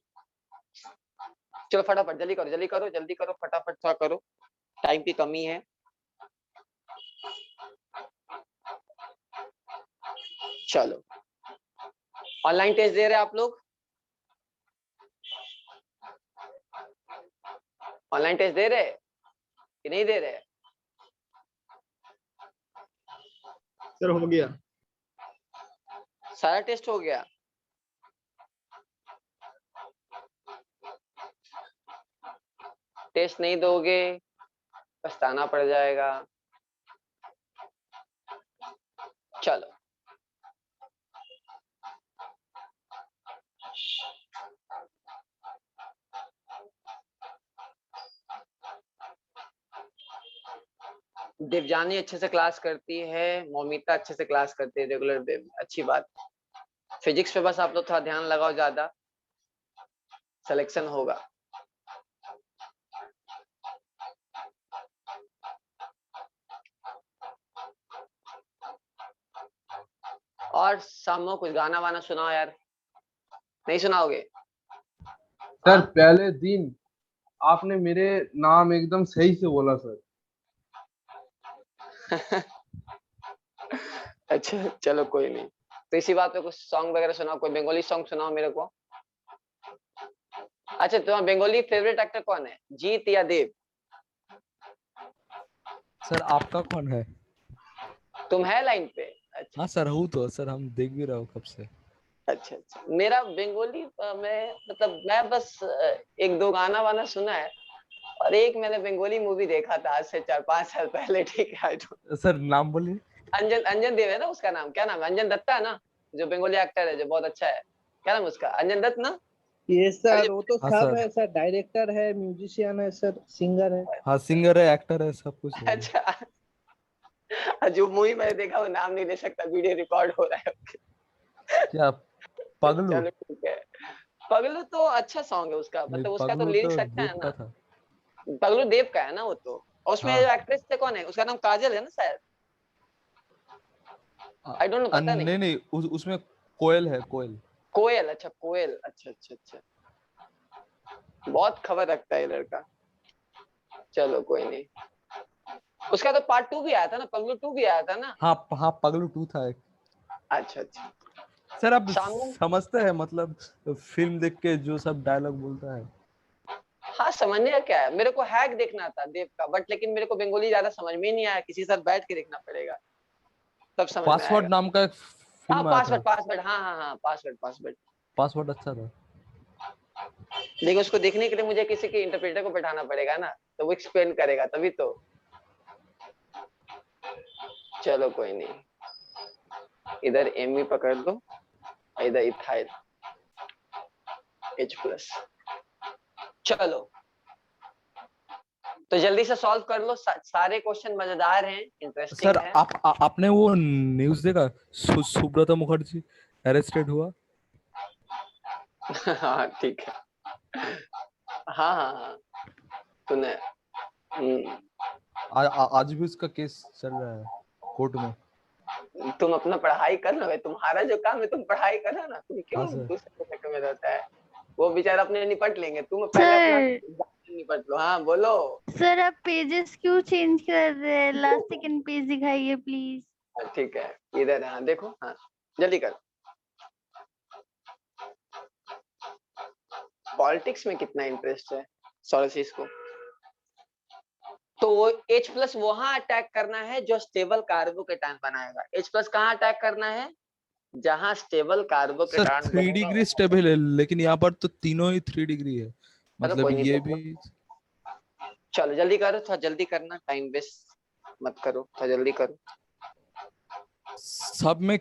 चलो फटाफट जल्दी करो जल्दी करो जल्दी करो, फटाफट थोड़ा करो, टाइम की कमी है। चलो ऑनलाइन टेस्ट दे रहे हैं आप लोग? ऑनलाइन टेस्ट दे रहे कि नहीं दे रहे? सर हो गया। सारा टेस्ट हो गया? टेस्ट नहीं दोगे पछताना पड़ जाएगा। चलो देवजानी अच्छे से क्लास करती है, मोमिता अच्छे से क्लास करती है रेगुलर वे में, अच्छी बात। फिजिक्स पे बस आप लोग थोड़ा ध्यान लगाओ, ज्यादा सिलेक्शन होगा। और सामो कुछ गाना वाना सुनाओ यार, नहीं सुनाओगे? सर पहले दिन आपने मेरे नाम एकदम सही से बोला सर। अच्छा चलो कोई नहीं, तो इसी बात पे कुछ सॉन्ग वगैरह सुनाओ, कोई बंगाली सॉन्ग सुनाओ मेरे को। अच्छा तुम्हारा बंगाली फेवरेट एक्टर कौन है, जीत या देव? सर आपका कौन है? तुम है लाइन पे? अच्छा हाँ सर हूँ तो सर, हम देख भी रहे हो कब से। अच्छा अच्छा। मेरा बंगाली में मतलब मैं बस 1-2 गाना वाना सुना है, और एक मैंने बंगाली मूवी देखा था आज से 4-5 साल पहले, ठीक है। सर नाम बोलिए। अंजन देव है ना उसका नाम, क्या नाम है? अंजन दत्ता है ना, जो बंगाली एक्टर है जो बहुत अच्छा है, क्या नाम उसका? अंजन दत्त ना? ये सर अरे वो तो हाँ सब सर। है सर, डायरेक्टर है, म्यूजिशियन है सर, सिंगर है। हाँ सिंगर है, एक्टर है, सब कुछ है। अच्छा जो मूवी मैंने देखा वो नाम नहीं ले सकता, वीडियो रिकॉर्ड हो रहा है। क्या पगलू? चलो ठीक है। पगलू तो अच्छा सॉन्ग है उसका, नहीं मतलब उसका तो पगलू लिरिक्स तो अच्छा है देव ना। का था। पगलू देव का है ना वो तो। और उसमें हाँ। जो एक्ट्रेस थे कौन है, उसका नाम काजल है ना शायद, आई डोंट नो, पता नहीं। नहीं नहीं उसमें कोयल है, कोयल। कोयल, अच्छा कोयल, अच्छा अच्छा अच्छा। बहुत खबर रखता है लड़का। चलो कोई नहीं, उसका तो पार्ट 2 भी आया था ना, पगलू 2 भी आया था ना। हाँ हाँ, पगलू 2 था एक। अच्छा अच्छा। सर आप शामू समझते हैं मतलब फिल्म देख के जो सब डायलॉग बोलता है? हाँ समझने का क्या है, मेरे को हैक देखना था देव का, बट लेकिन मेरे को बंगाली ज्यादा समझ में ही नहीं आया, किसी के साथ बैठ के देखना पड़ेगा तब समझ में पासवर्ड आएगा। नाम का एक हाँ फिल्म आया था। पासवर्ड, पासवर्ड, हाँ हाँ हाँ, पासवर्ड पासवर्ड। पासवर्ड अच्छा था। देखो उसको देखने के लिए मुझे किसी के इंटरप्रेटर को बैठाना पड़ेगा ना, तो वो एक्सप्लेन करेगा तभी तो। चलो कोई नहीं, इधर एमी पकड़ लो, इधर इथाइल H+। चलो तो जल्दी से सॉल्व कर लो, सारे क्वेश्चन मजेदार हैं, इंटरेस्टिंग सर है। आपने वो न्यूज़ देखा, सुब्रता मुखर्जी अरेस्टेड हुआ? हाँ ठीक है, हाँ हाँ हाँ सुने। आज भी उसका केस चल रहा है कोर्ट में। तुम अपना पढ़ाई कर लो, तुम्हारा जो काम है तुम पढ़ाई करो ना, तुम क्यों हाँ सर। दूसरे के चक्कर में रहता है। वो बेचारा अपने निपट लेंगे, तुम पहले अपना सर निपट लो। हाँ बोलो। सर आप पेजेस क्यों चेंज कर रहे हैं? लास्ट सेकंड पेज दिखाइए प्लीज। ठीक है, इधर हाँ देखो, हाँ जल्दी कर। पॉलिटिक्स में कितना इंटरेस्ट है सोलसिस को। तो वो H+ वहां अटैक करना है जो स्टेबल कार्बोकेटायन बनाएगा। H+ कहाँ अटैक करना है, जहां स्टेबल सर कार्बोकेटायन 3 बनेगा। डिग्री स्टेबल है, लेकिन यहाँ पर तो तीनों ही 3 डिग्री है, चलो मतलब कोई नहीं, ये देख लो। भी। चलो जल्दी करो, थोड़ा जल्दी करना, टाइम वेस्ट मत करो, थोड़ा जल्दी करो। सब में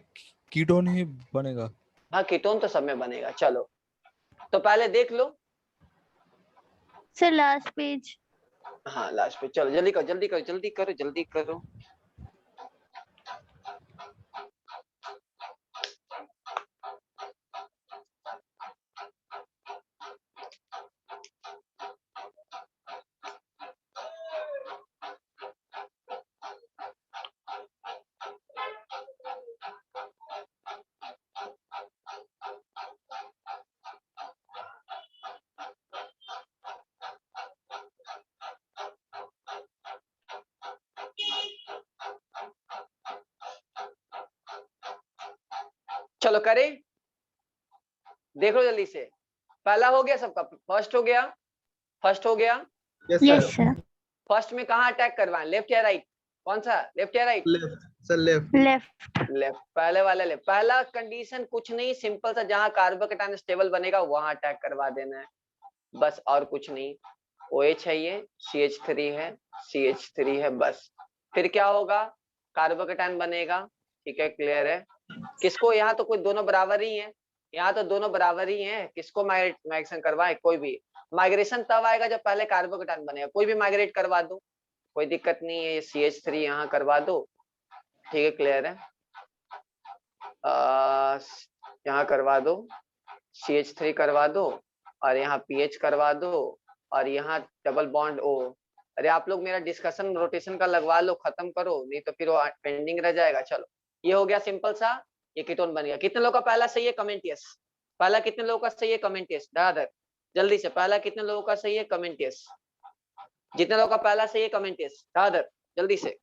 कीटोन ही बनेगा। हाँ कीटोन तो सब में बनेगा। चलो तो पहले देख लो। Sir last page. हाँ लास्ट पे, चलो जल्दी करो जल्दी करो जल्दी करो जल्दी करो। चलो करें, देख लो जल्दी से। पहला हो गया सबका, फर्स्ट हो गया, फर्स्ट हो गया। Yes yes sir. Sir. First में कहाँ अटैक करवाएं, लेफ्ट या राइट, कौन सा, लेफ्ट या right? Left sir, left. Left. Left, पहले वाला लेफ्ट। पहला कंडीशन कुछ नहीं, सिंपल सा, जहां कार्बोकेटायन स्टेबल बनेगा वहां अटैक करवा देना है, बस और कुछ नहीं। OH है ये, CH3 है, CH3 है, बस। फिर क्या होगा, कार्बोकेटायन बनेगा, ठीक है, क्लियर है। किसको, यहाँ तो कोई दोनों बराबर ही है, यहाँ तो दोनों बराबर ही हैं, किसको माइग्रेशन करवाए, कोई भी। माइग्रेशन तब आएगा जब पहले कार्बोकेटायन बनेगा, कोई भी माइग्रेट करवा दो, कोई दिक्कत नहीं है। ये CH3 यहाँ करवा दो, ठीक है, क्लियर है। यहाँ करवा दो, CH3 करवा दो, और यहाँ PH करवा दो, और यहाँ डबल बॉन्ड O। अरे आप लोग मेरा डिस्कशन रोटेशन का लगवा लो, खत्म करो, नहीं तो फिर वो पेंडिंग रह जाएगा। चलो ये हो गया सिंपल सा, ये कीटोन बन गया। कितने लोगों का पहला सही है, कमेंट यस। पहला कितने लोगों का सही है, कमेंट यस। दादर जल्दी से, पहला कितने लोगों का सही है, कमेंट यस। जितने लोगों का पहला सही है कमेंट यस, दादर जल्दी से।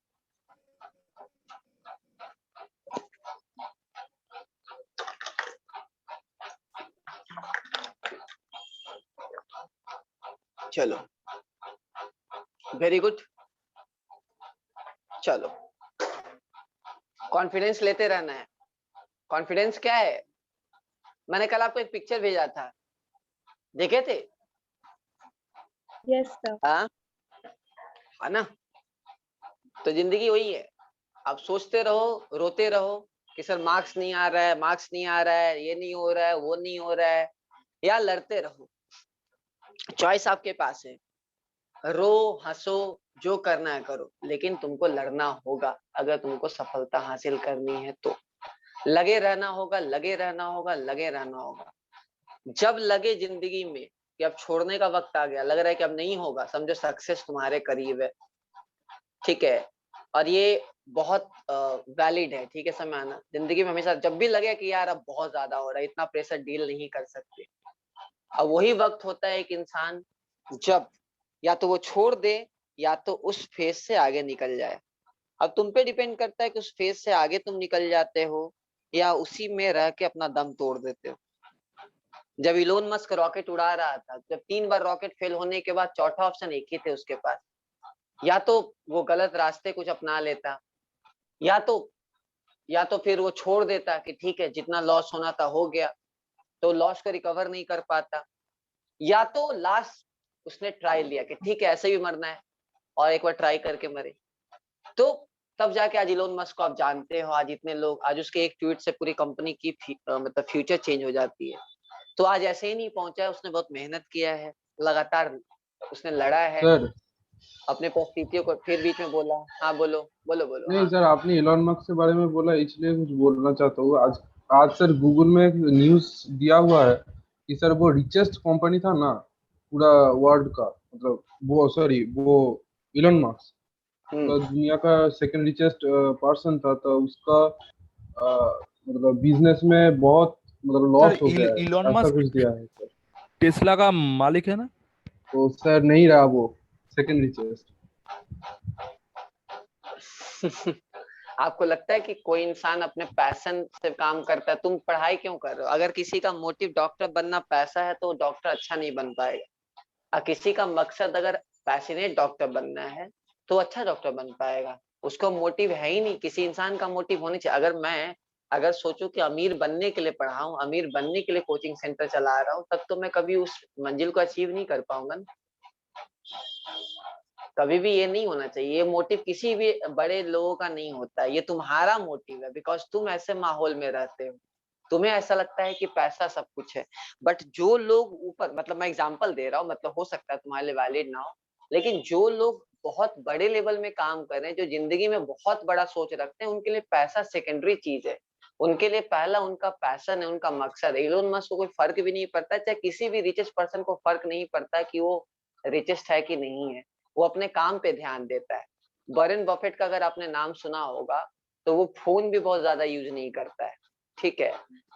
चलो वेरी गुड। चलो कॉन्फिडेंस लेते रहना है। कॉन्फिडेंस क्या है, मैंने कल आपको एक पिक्चर भेजा था, देखे थे? Yes sir. हाँ है ना, तो जिंदगी वही है। आप सोचते रहो, रोते रहो कि सर मार्क्स नहीं आ रहा है, मार्क्स नहीं आ रहा है, ये नहीं हो रहा है, वो नहीं हो रहा है, या लड़ते रहो। चॉइस आपके पास है, रो हंसो, जो करना है करो, लेकिन तुमको लड़ना होगा अगर तुमको सफलता हासिल करनी है तो। लगे रहना होगा, लगे रहना होगा, लगे रहना होगा। जब लगे जिंदगी में कि अब छोड़ने का वक्त आ गया, लग रहा है कि अब नहीं होगा, समझो सक्सेस तुम्हारे करीब है, ठीक है। और ये बहुत वैलिड है, ठीक है, समय आना जिंदगी में हमेशा, जब भी लगे कि यार अब बहुत ज्यादा हो रहा है, इतना प्रेशर डील नहीं कर सकते, अब वही वक्त होता है एक इंसान जब या तो वो छोड़ दे या तो उस फेज से आगे निकल जाए। अब तुम पे डिपेंड करता है कि उस फेज से आगे तुम निकल जाते हो या उसी में रह के अपना दम तोड़ देते हो। जब इलोन मस्क रॉकेट उड़ा रहा था, जब 3 बार रॉकेट फेल होने के बाद चौथा ऑप्शन एक ही थे उसके पास, या तो वो गलत रास्ते कुछ अपना लेता, या तो फिर वो छोड़ देता कि ठीक है जितना लॉस होना था हो गया, तो लॉस को रिकवर नहीं कर पाता, या तो लास्ट उसने ट्राई लिया कि ठीक है ऐसे भी मरना है और एक बार ट्राई करके मरे। तो तब जाके आज इलोन मस्क को आप जानते हो, आज इतने लोग, आज उसके एक ट्वीट से पूरी कंपनी की मतलब फ्यूचर चेंज हो जाती है। तो आज ऐसे ही नहीं पहुंचा है, उसने बहुत मेहनत किया है, लगातार उसने लड़ा है सर अपने परिस्थितियों को, फिर बीच में बोला। हाँ बोलो बोलो बोलो। नहीं हाँ सर, आपने इलॉन मस्क के बारे में बोला इसलिए कुछ बोलना चाहता हूँ। आज आज सर गूगल में एक न्यूज़ दिया हुआ है कि सर वो रिचेस्ट कंपनी था ना पूरा वर्ल्ड का, मतलब वो सॉरी वो इलॉन मस्क तो दुनिया का सेकंड रिचेस्ट पर्सन था, तो उसका मतलब बिजनेस में बहुत मतलब सर लॉस हो गया है, इलॉन ऐसा कुछ मस्क दिया है सर। टेस्ला का मालिक है ना? तो सर नहीं रहा वो सेकंड रिचेस्ट। आपको लगता है कि कोई इंसान अपने पैशन से काम करता है? तुम पढ़ाई क्यों कर रहे हो? अगर किसी का मोटिव डॉक्टर बनना पैसा है तो डॉक्टर अच्छा नहीं बन पाएगा, और किसी का मकसद अगर पैशनेट डॉक्टर बनना है तो अच्छा डॉक्टर बन पाएगा। उसका मोटिव है ही नहीं, किसी इंसान का मोटिव होनी चाहिए। अगर मैं अगर सोचूं कि अमीर बनने के लिए पढ़ा हूं, अमीर बनने के लिए कोचिंग सेंटर चला रहा हूं, तब तो मैं कभी उस मंजिल को अचीव नहीं कर पाऊंगा ना। कभी भी ये नहीं होना चाहिए। ये मोटिव किसी भी बड़े लोगों का नहीं होता है, ये तुम्हारा मोटिव है, बिकॉज तुम ऐसे माहौल में रहते हो, तुम्हें ऐसा लगता है कि पैसा सब कुछ है। बट जो लोग ऊपर, मतलब मैं एग्जांपल दे रहा हूँ, मतलब हो सकता है तुम्हारे लिए वैलिड ना हो, लेकिन जो लोग बहुत बड़े लेवल में काम कर रहे हैं, जो जिंदगी में बहुत बड़ा सोच रखते हैं, उनके लिए पैसा सेकेंडरी चीज है। उनके लिए पहला उनका पैशन है, उनका मकसद है। इलोन मस्क को कोई फर्क भी नहीं पड़ता, चाहे किसी भी रिचेस्ट पर्सन को फर्क नहीं पड़ता कि वो रिचेस्ट है कि नहीं है, वो अपने काम पे ध्यान देता है। वॉरेन बफेट का अगर आपने नाम सुना होगा, तो वो फोन भी बहुत ज्यादा यूज नहीं करता है। ठीक है,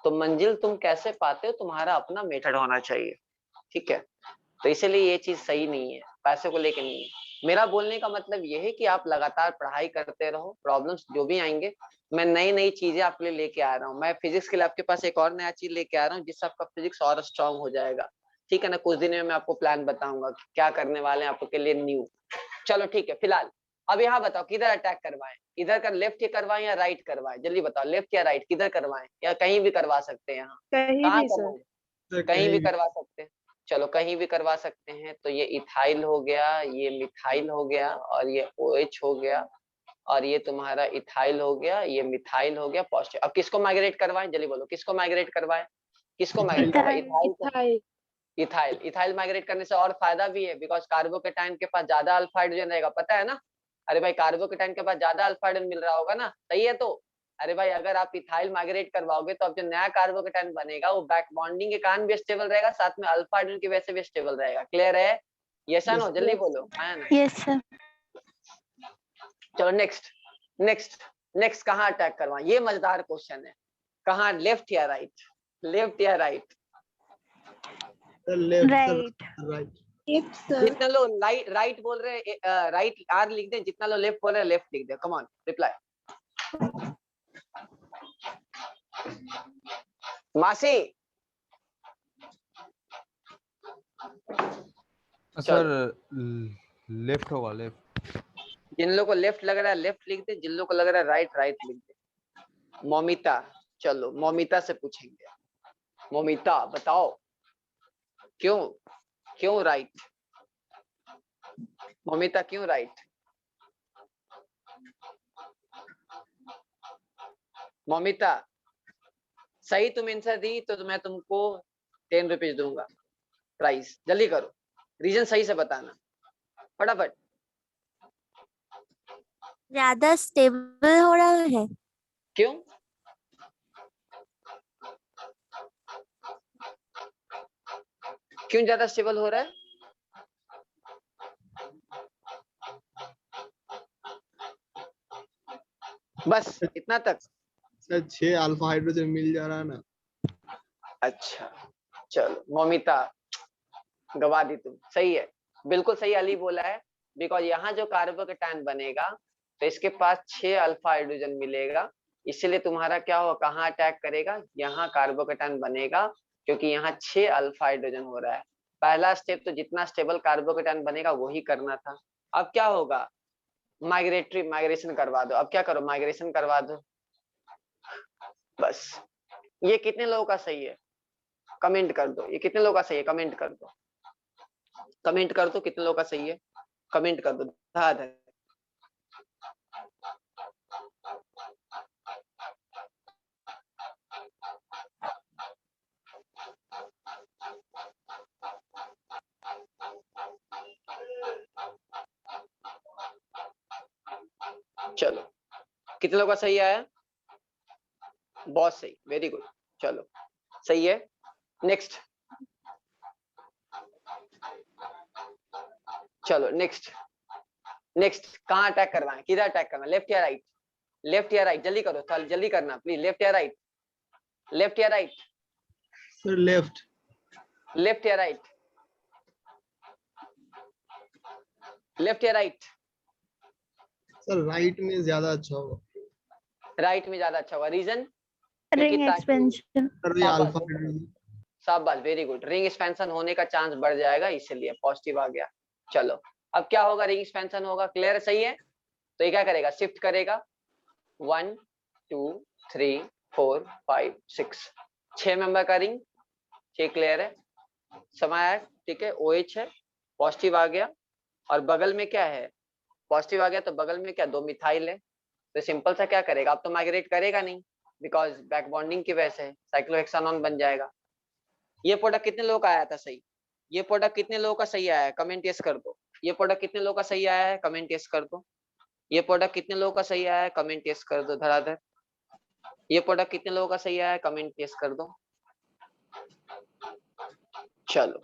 तो मंजिल तुम कैसे पाते हो, तुम्हारा अपना मेथड होना चाहिए। ठीक है, तो इसीलिए ये चीज सही नहीं है, पैसे को लेके नहीं है। मेरा बोलने का मतलब ये है कि आप लगातार पढ़ाई करते रहो, प्रॉब्लम्स जो भी आएंगे, मैं नई नई चीजें आपके लिए लेके आ रहा हूँ। मैं फिजिक्स के लिए आपके पास एक और नया चीज लेके आ रहा हूँ, जिससे आपका फिजिक्स और स्ट्रांग हो जाएगा। ठीक है ना, कुछ दिन में मैं आपको प्लान बताऊंगा कि क्या करने वाले हैं आपके लिए न्यू। चलो ठीक है, फिलहाल अब यहाँ बताओ किधर अटैक करवाएं, इधर का लेफ्ट ही करवाएं या राइट करवाएं? जल्दी बताओ, लेफ्ट या राइट, किधर करवाएं? या कहीं भी करवा सकते हैं? यहाँ कहीं कहाँ भी सर। करवाएं? सर कहीं कहीं भी भी। करवा सकते हैं। चलो कहीं भी करवा सकते हैं। तो ये इथाइल हो गया, ये मिथाइल हो गया, और ये OH हो गया, और ये तुम्हारा इथाइल हो गया, ये मिथाइल हो गया पॉजिटिव। अब किसको माइग्रेट करवाएं? जल्दी बोलो, किसको माइग्रेट करवाएं? किसको माइग्रेट करवाएं? इथाइल को। इथाइल। इथाइल माइग्रेट करने से और फायदा भी है, बिकॉज कार्बोकेटाइन के पास ज्यादा अल्फा हाइड्रोजन रहेगा, पता है ना? अरे भाई कार्बोकेटाइन के पास ज्यादा अल्फा हाइड्रोजन मिल रहा होगा ना, सही है? तो अरे भाई अगर आप इथाइल माइग्रेट करवाओगे तो अब जो नया कार्बोकेटाइन बनेगा वो बैक बॉन्डिंग के कारण भी स्टेबल रहेगा, साथ में अल्फा हाइड्रोजन की वजह से भी स्टेबल रहेगा। क्लियर है? Yes no? जल्दी बोलो, है ना? Yes sir. चलो नेक्स्ट नेक्स्ट नेक्स्ट, कहाँ अटैक करवाएं? ये मजेदार क्वेश्चन है। कहाँ, लेफ्ट या राइट? लेफ्ट या right? Sir left sir. Right. Right. Left sir. जितना लोग राइट बोल रहे हैं राइट आर लिख दें, जितना लोग लेफ्ट बोल रहे हैं लेफ्ट लिख दें। Come on reply. मासी सर लेफ्ट होगा, लेफ्ट। जिन लोगों को लेफ्ट लग रहा है लेफ्ट लिख दे, जिन लोगों को लग रहा है राइट राइट लिख दे। मोमिता, चलो मोमिता से पूछेंगे। मोमिता बताओ क्यों, क्यों राइट? मोमिता क्यों राइट? मोमिता सही तुम आंसर दी तो मैं तुमको 10 रुपीज दूंगा प्राइस। जल्दी करो, रीजन सही से बताना फटाफट। ज्यादा स्टेबल हो रहा है। क्यों? क्यों ज्यादा स्टेबल हो रहा है? बस इतना तक? सर 6 अल्फा हाइड्रोजन मिल जा रहा है ना। अच्छा चलो मोमिता गवा दी तुम, सही है, बिल्कुल सही अली बोला है। बिकॉज यहाँ जो कार्बोकेटायन बनेगा तो इसके पास 6 अल्फा हाइड्रोजन मिलेगा, इसलिए तुम्हारा क्या होगा, कहाँ अटैक करेगा, यहाँ कार्बोकेटायन बनेगा, क्योंकि यहाँ 6 अल्फा हाइड्रोजन हो रहा है। पहला स्टेप तो जितना स्टेबल कार्बोकेटायन बनेगा वही करना था। अब क्या होगा, माइग्रेशन करवा दो। अब क्या करो, माइग्रेशन करवा दो बस। ये कितने लोगों का सही है, कमेंट कर दो। ये कितने लोगों का सही है, कमेंट कर दो। कमेंट कर दो कितने लोगों का सही है, कमेंट कर दो। धड़ाधड़। चलो कितने लोगों का सही आया, बहुत सही, वेरी गुड। चलो सही है। नेक्स्ट, चलो नेक्स्ट। नेक्स्ट कहाँ अटैक करवाएं, किधर अटैक करना, लेफ्ट या राइट, लेफ्ट या राइट, जल्दी करो, जल्दी करना प्लीज। लेफ्ट या राइट, लेफ्ट या राइट, सर लेफ्ट। लेफ्ट या राइट, लेफ्ट या राइट, सर राइट में ज्यादा अच्छा होगा। राइट में ज्यादा अच्छा होगा। Reason, ring expansion. सर ये अल्फा हाइड्रोजन। शाबाश, वेरी गुड। रिंग एक्सपेंशन होने का चांस बढ़ जाएगा, इसलिए पॉजिटिव आ गया। चलो अब क्या होगा, रिंग एक्सपेंशन होगा, क्लियर, सही है। तो ये क्या करेगा, शिफ्ट करेगा 1 2 3 4 5 6, 6 मेंबर का रिंग, ठीक, क्लियर है, समय, ठीक है। OH है, पॉजिटिव आ गया, और बगल में क्या है, पॉजिटिव आ गया, तो बगल में क्या, 2 मिथाइल है। तो सिंपल सा क्या करेगा, अब तो माइग्रेट करेगा नहीं, बिकॉज बैक बॉन्डिंग की वजह से साइक्लोहेक्सानोन बन जाएगा। ये प्रोडक्ट कितने लोगों का आया था सही, ये प्रोडक्ट कितने लोगों का सही आया है, कमेंट यस कर दो। ये प्रोडक्ट कितने लोगों का सही आया है, कमेंट यस कर दो। ये प्रोडक्ट कितने लोगों का सही आया है, कमेंट यस कर दो धड़ाधड़। ये प्रोडक्ट कितने लोगों का सही आया है, कमेंट यस कर दो। चलो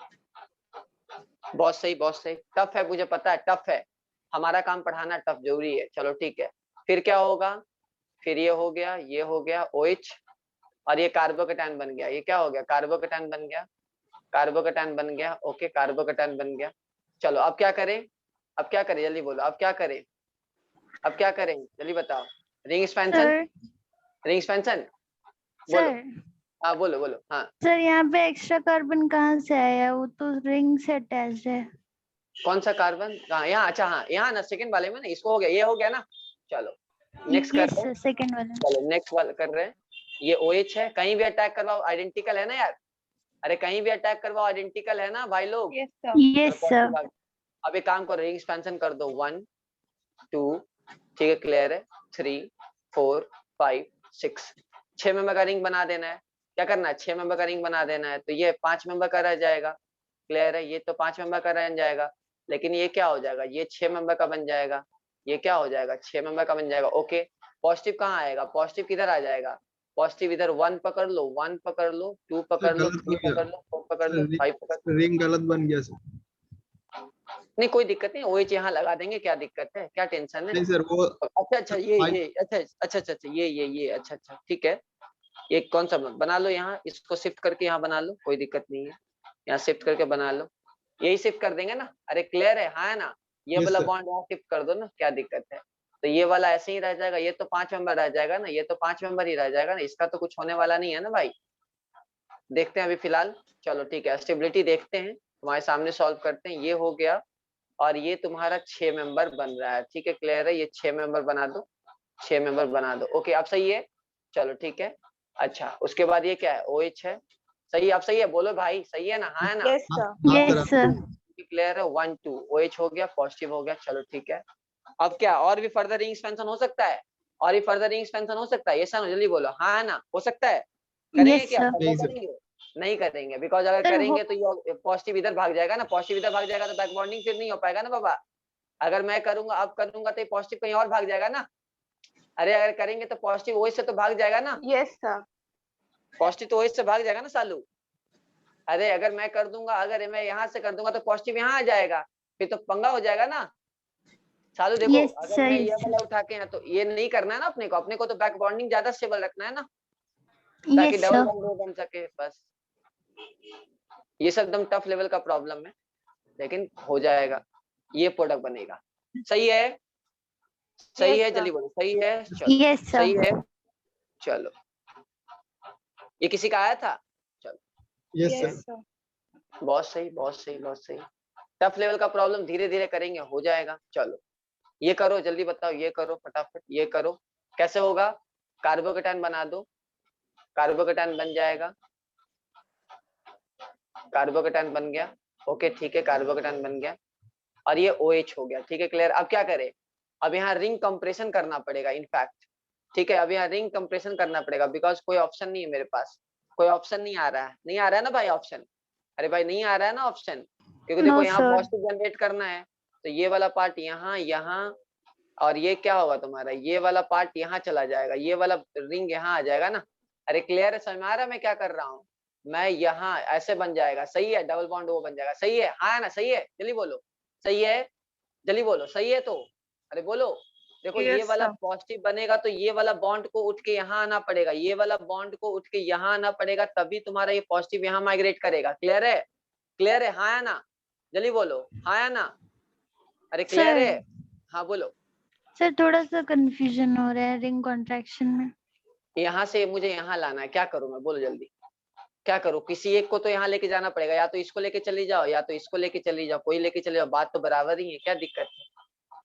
बहुत सही, बहुत सही। टफ है, मुझे पता है टफ है, हमारा काम पढ़ाना टफ जरूरी है। चलो ठीक है, फिर क्या होगा, फिर ये हो गया, ये हो गया OH, और ये कार्बोकेटायन बन गया। ये क्या हो गया, कार्बोकेटायन बन गया, कार्बोकेटायन बन गया। ओके, कार्बोकेटायन बन गया। चलो अब क्या करें, अब क्या करें, जल्दी बोलो, अब क्या करें, अब क्या करें, जल्दी बताओ। रिंग एक्सपेंशन, रिंग एक्सपेंशन, बोलो। सर हाँ बोलो बोलो, हाँ। सर यहाँ पे एक्स्ट्रा कार्बन कहाँ से आया, वो तो रिंग से अटैच्ड है। कौन सा कार्बन, कहाँ, यहाँ, अच्छा हाँ यहाँ ना, सेकंड वाले में ना, इसको हो गया, ये हो गया ना। चलो नेक्स्ट करते हैं, सेकंड वाला। चलो नेक्स्ट वाला कर रहे हैं। ये OH है, कहीं भी अटैक करवाओ आइडेंटिकल है ना यार, अरे कहीं भी अटैक करवाओ आइडेंटिकल है ना भाई लोग। Yes sir. अब एक काम करो, रिंग एक्सपेंशन कर दो 1 2, ठीक है, क्लियर है, 3 4 5 6, 6 मेंबर का रिंग बना देना है। क्या करना है, 6 मेंबर का रिंग बना देना है। तो ये 5 मेंबर का रह जाएगा, क्लियर है, ये तो 5 मेंबर का रह जाएगा, लेकिन ये क्या हो जाएगा, ये 6 मेंबर का बन जाएगा। ये क्या हो जाएगा, 6 मेंबर का बन जाएगा। ओके, पॉजिटिव कहाँ आएगा, पॉजिटिव किधर आ जाएगा, पॉजिटिव इधर 1 पकड़ लो, 1 पकड़ लो, 2 पकड़ लो, 3 पकड़ लो, 4 पकड़ लो, 5 पकड़ लो। रिंग गलत बन गया सर। नहीं कोई दिक्कत नहीं, OH यहाँ लगा देंगे, क्या दिक्कत है, क्या टेंशन है। नहीं सर वो अच्छा अच्छा, ये अच्छा अच्छा अच्छा अच्छा, ये अच्छा अच्छा, ठीक है। ये कौन सा बना लो, यहाँ इसको शिफ्ट करके यहाँ बना लो, कोई दिक्कत नहीं है, यहाँ शिफ्ट करके बना लो, यही शिफ्ट कर देंगे ना। अरे क्लियर है, हाँ है ना, ये Yes, वाला sir. बॉन्ड यहाँ शिफ्ट कर दो ना, क्या दिक्कत है। तो ये वाला ऐसे ही रह जाएगा, ये तो 5 मेंबर रह जाएगा ना, ये तो 5 मेंबर ही रह जाएगा ना, इसका तो कुछ होने वाला नहीं है ना भाई। देखते हैं अभी फिलहाल, चलो ठीक है, स्टेबिलिटी देखते हैं, तुम्हारे सामने सॉल्व करते हैं। ये हो गया, और ये तुम्हारा 6 मेंबर बन रहा है, ठीक है, क्लियर है, ये 6 मेंबर बना दो, 6 मेंबर बना दो। ओके अब सही है, चलो ठीक है। अच्छा उसके बाद ये क्या है, OH है, सही, अब सही है, बोलो भाई, सही है ना, हाँ है ना, यस सर। क्लियर है। 1 2 OH हो गया, पॉजिटिव हो गया, चलो ठीक है। अब क्या और भी फर्दर रिंग एक्सपेंशन हो सकता है, और भी फर्दर रिंग एक्सपेंशन हो सकता है, ये सर जल्दी बोलो, हाँ है ना, हो सकता है, करेंगे यस क्या, सर। नहीं सर। करेंगे, नहीं करेंगे, बिकॉज अगर सर, करेंगे तो ये पॉजिटिव इधर भाग जाएगा ना, पॉजिटिव इधर भाग जाएगा तो बैक बॉन्डिंग फिर नहीं हो पाएगा ना बाबा। अगर मैं करूंगा, अब करूंगा तो पॉजिटिव कहीं और भाग जाएगा ना। अरे अगर करेंगे तो पॉजिटिव OH से तो भाग जाएगा ना, यस सर। पॉजिटिव तो OH से भाग जाएगा ना सालू। अरे अगर मैं कर दूंगा, अगर मैं यहाँ से कर दूंगा तो पॉजिटिव यहाँ आ जाएगा, फिर तो पंगा हो जाएगा ना सालू। देखो Yes, अगर sir, मैं yes, ये sir. वाला उठा के है तो ये नहीं करना है ना अपने को तो बैक बॉन्डिंग ज्यादा स्टेबल रखना है ना, ताकि Yes, डबल sir. बॉन्ड बन सके बस। ये सब एकदम टफ लेवल का प्रॉब्लम है, लेकिन हो जाएगा। ये प्रोडक्ट बनेगा। सही है, सही है, जल्दी बोलो सही है। चलो यस सही सर। है, चलो ये किसी का आया था? Yes yes sir. सर। बहुत सही, बहुत सही, बहुत सही। टफ लेवल का प्रॉब्लम धीरे धीरे करेंगे, हो जाएगा। चलो ये करो, जल्दी बताओ, ये करो फटाफट, ये करो। कैसे होगा? कार्बोकेटाइन बना दो, कार्बोकेटाइन बन जाएगा, कार्बोकेटाइन बन गया। ओके ठीक है, कार्बोकेटाइन बन गया और ये OH हो गया। ठीक है क्लियर। अब क्या करें? अब यहाँ रिंग कंप्रेशन करना पड़ेगा इनफैक्ट। ठीक है, अब यहाँ रिंग कंप्रेशन करना पड़ेगा बिकॉज कोई ऑप्शन नहीं है मेरे पास, कोई ऑप्शन नहीं आ रहा है, नहीं आ रहा है ना भाई ऑप्शन? अरे भाई नहीं आ रहा है ना ऑप्शन, क्योंकि देखो नो यहाँ सर। पॉजिटिव जनरेट करना है, तो ये वाला पार्ट यहाँ, यहाँ, और ये क्या होगा तुम्हारा, ये वाला पार्ट यहाँ चला जाएगा, ये वाला रिंग यहाँ आ जाएगा ना। अरे क्लियर है, समझ में आ रहा है मैं क्या कर रहा हूँ? मैं यहाँ ऐसे बन जाएगा, सही है, डबल बॉन्ड वो बन जाएगा। सही है, हाँ ना, सही है, जल्दी बोलो सही है, जल्दी बोलो सही है। तो अरे बोलो, देखो ये Yes, वाला sir. पॉजिटिव बनेगा तो ये वाला बॉन्ड को उठ के यहाँ आना पड़ेगा, ये वाला बॉन्ड को उठ के यहाँ आना पड़ेगा, तभी तुम्हारा ये पॉजिटिव यहाँ माइग्रेट करेगा। क्लियर है, क्लियर है, हाँ या ना, जल्दी बोलो हाँ या ना। अरे क्लियर है, हाँ बोलो। सर थोड़ा सा कंफ्यूजन हो रहा है रिंग कॉन्ट्रैक्शन में। यहाँ से मुझे यहाँ लाना है, क्या करूँ मैं, बोलो जल्दी क्या करूँ? किसी एक को तो यहाँ लेके जाना पड़ेगा, या तो इसको लेके चली जाओ या तो इसको लेके चली जाओ, कोई लेके चले जाओ, बात तो बराबर ही है, क्या दिक्कत है?